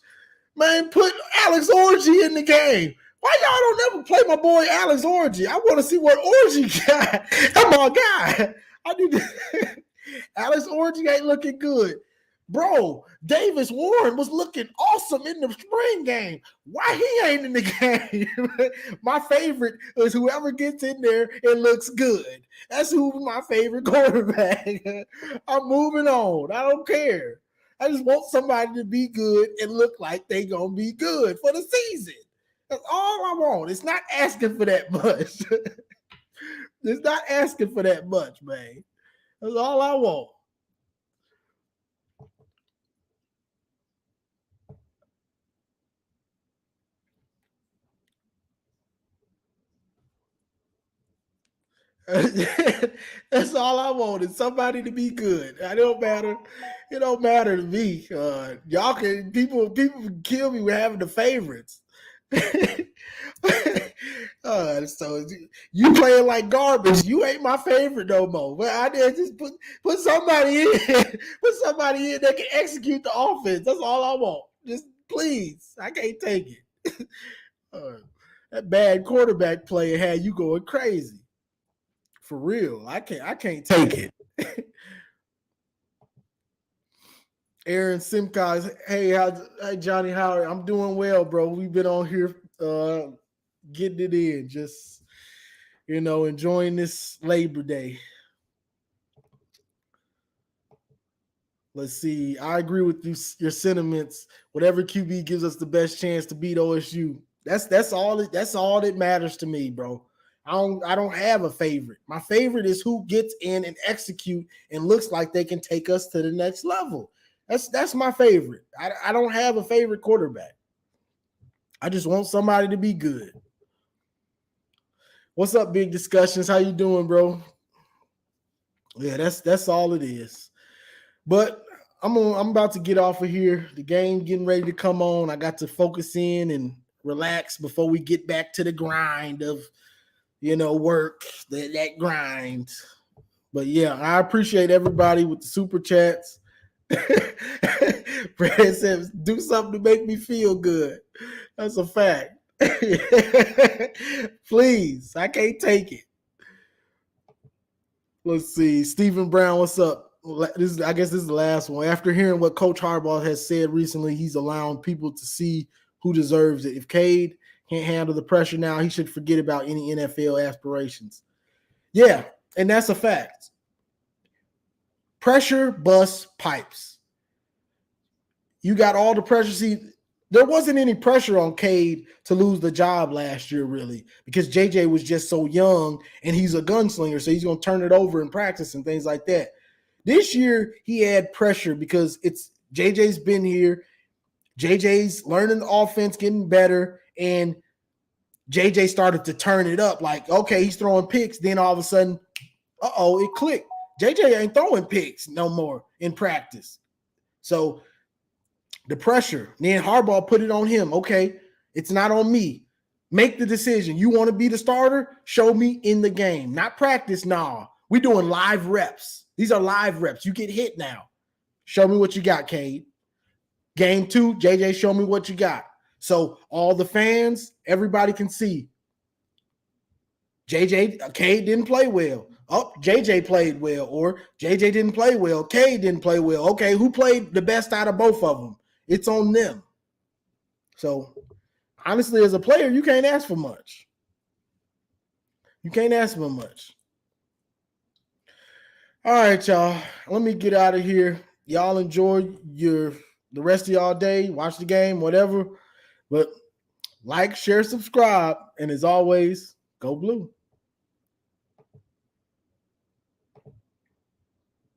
Man, put Alex Orgy in the game. Why y'all don't ever play my boy Alex Orgy? I want to see what Orgy got. Come on, guy. I need to. Alex Orgy ain't looking good. Bro, Davis Warren was looking awesome in the spring game. Why he ain't in the game? My favorite is whoever gets in there and looks good. That's who's my favorite quarterback. I'm moving on. I don't care. I just want somebody to be good and look like they gonna be good for the season. That's all I want. It's not asking for that much. It's not asking for that much, man. That's all I want. That's all I want is somebody to be good. It don't matter. It don't matter to me. Y'all can people can kill me with having the favorites. So you playing like garbage. You ain't my favorite no more. But I did just put somebody in, put somebody in that can execute the offense. That's all I want. Just please, I can't take it. That bad quarterback play had you going crazy. For real, I can't take it. Aaron Simcox, hey Johnny Howard, I'm doing well, bro. We've been on here getting it in, just enjoying this Labor Day. Let's see. I agree with your sentiments. Whatever QB gives us the best chance to beat OSU. That's all that matters to me, bro. I don't have a favorite. My favorite is who gets in and execute and looks like they can take us to the next level. That's my favorite. I don't have a favorite quarterback. I just want somebody to be good. What's up, Big Discussions? How you doing, bro? Yeah, that's all it is. But I'm about to get off of here. The game getting ready to come on. I got to focus in and relax before we get back to the grind of work, that grind. But yeah, I appreciate everybody with the super chats. Brad says, do something to make me feel good. That's a fact. Please, I can't take it. Let's see. Stephen Brown, what's up? I guess this is the last one. After hearing what Coach Harbaugh has said recently, he's allowing people to see who deserves it. If Cade can't handle the pressure now, he should forget about any NFL aspirations. Yeah, and that's a fact. Pressure busts pipes. You got all the pressure. See, there wasn't any pressure on Cade to lose the job last year, really, because JJ was just so young and he's a gunslinger, so he's going to turn it over in practice and things like that. This year, he had pressure because it's JJ's been here. JJ's learning the offense, getting better, and JJ started to turn it up. Like, okay, he's throwing picks. Then all of a sudden, it clicked. JJ ain't throwing picks no more in practice. So the pressure. Then Harbaugh put it on him. Okay, it's not on me. Make the decision. You want to be the starter? Show me in the game. Not practice. Nah. We're doing live reps. These are live reps. You get hit now. Show me what you got, Cade. Game 2, JJ, show me what you got. So all the fans, everybody can see. Cade didn't play well. Oh, JJ played well. Or JJ didn't play well. Cade didn't play well. Okay, who played the best out of both of them? It's on them. So, honestly, as a player, you can't ask for much. You can't ask for much. All right, y'all. Let me get out of here. Y'all enjoy the rest of y'all day. Watch the game, whatever. But like, share, subscribe. And as always, go blue.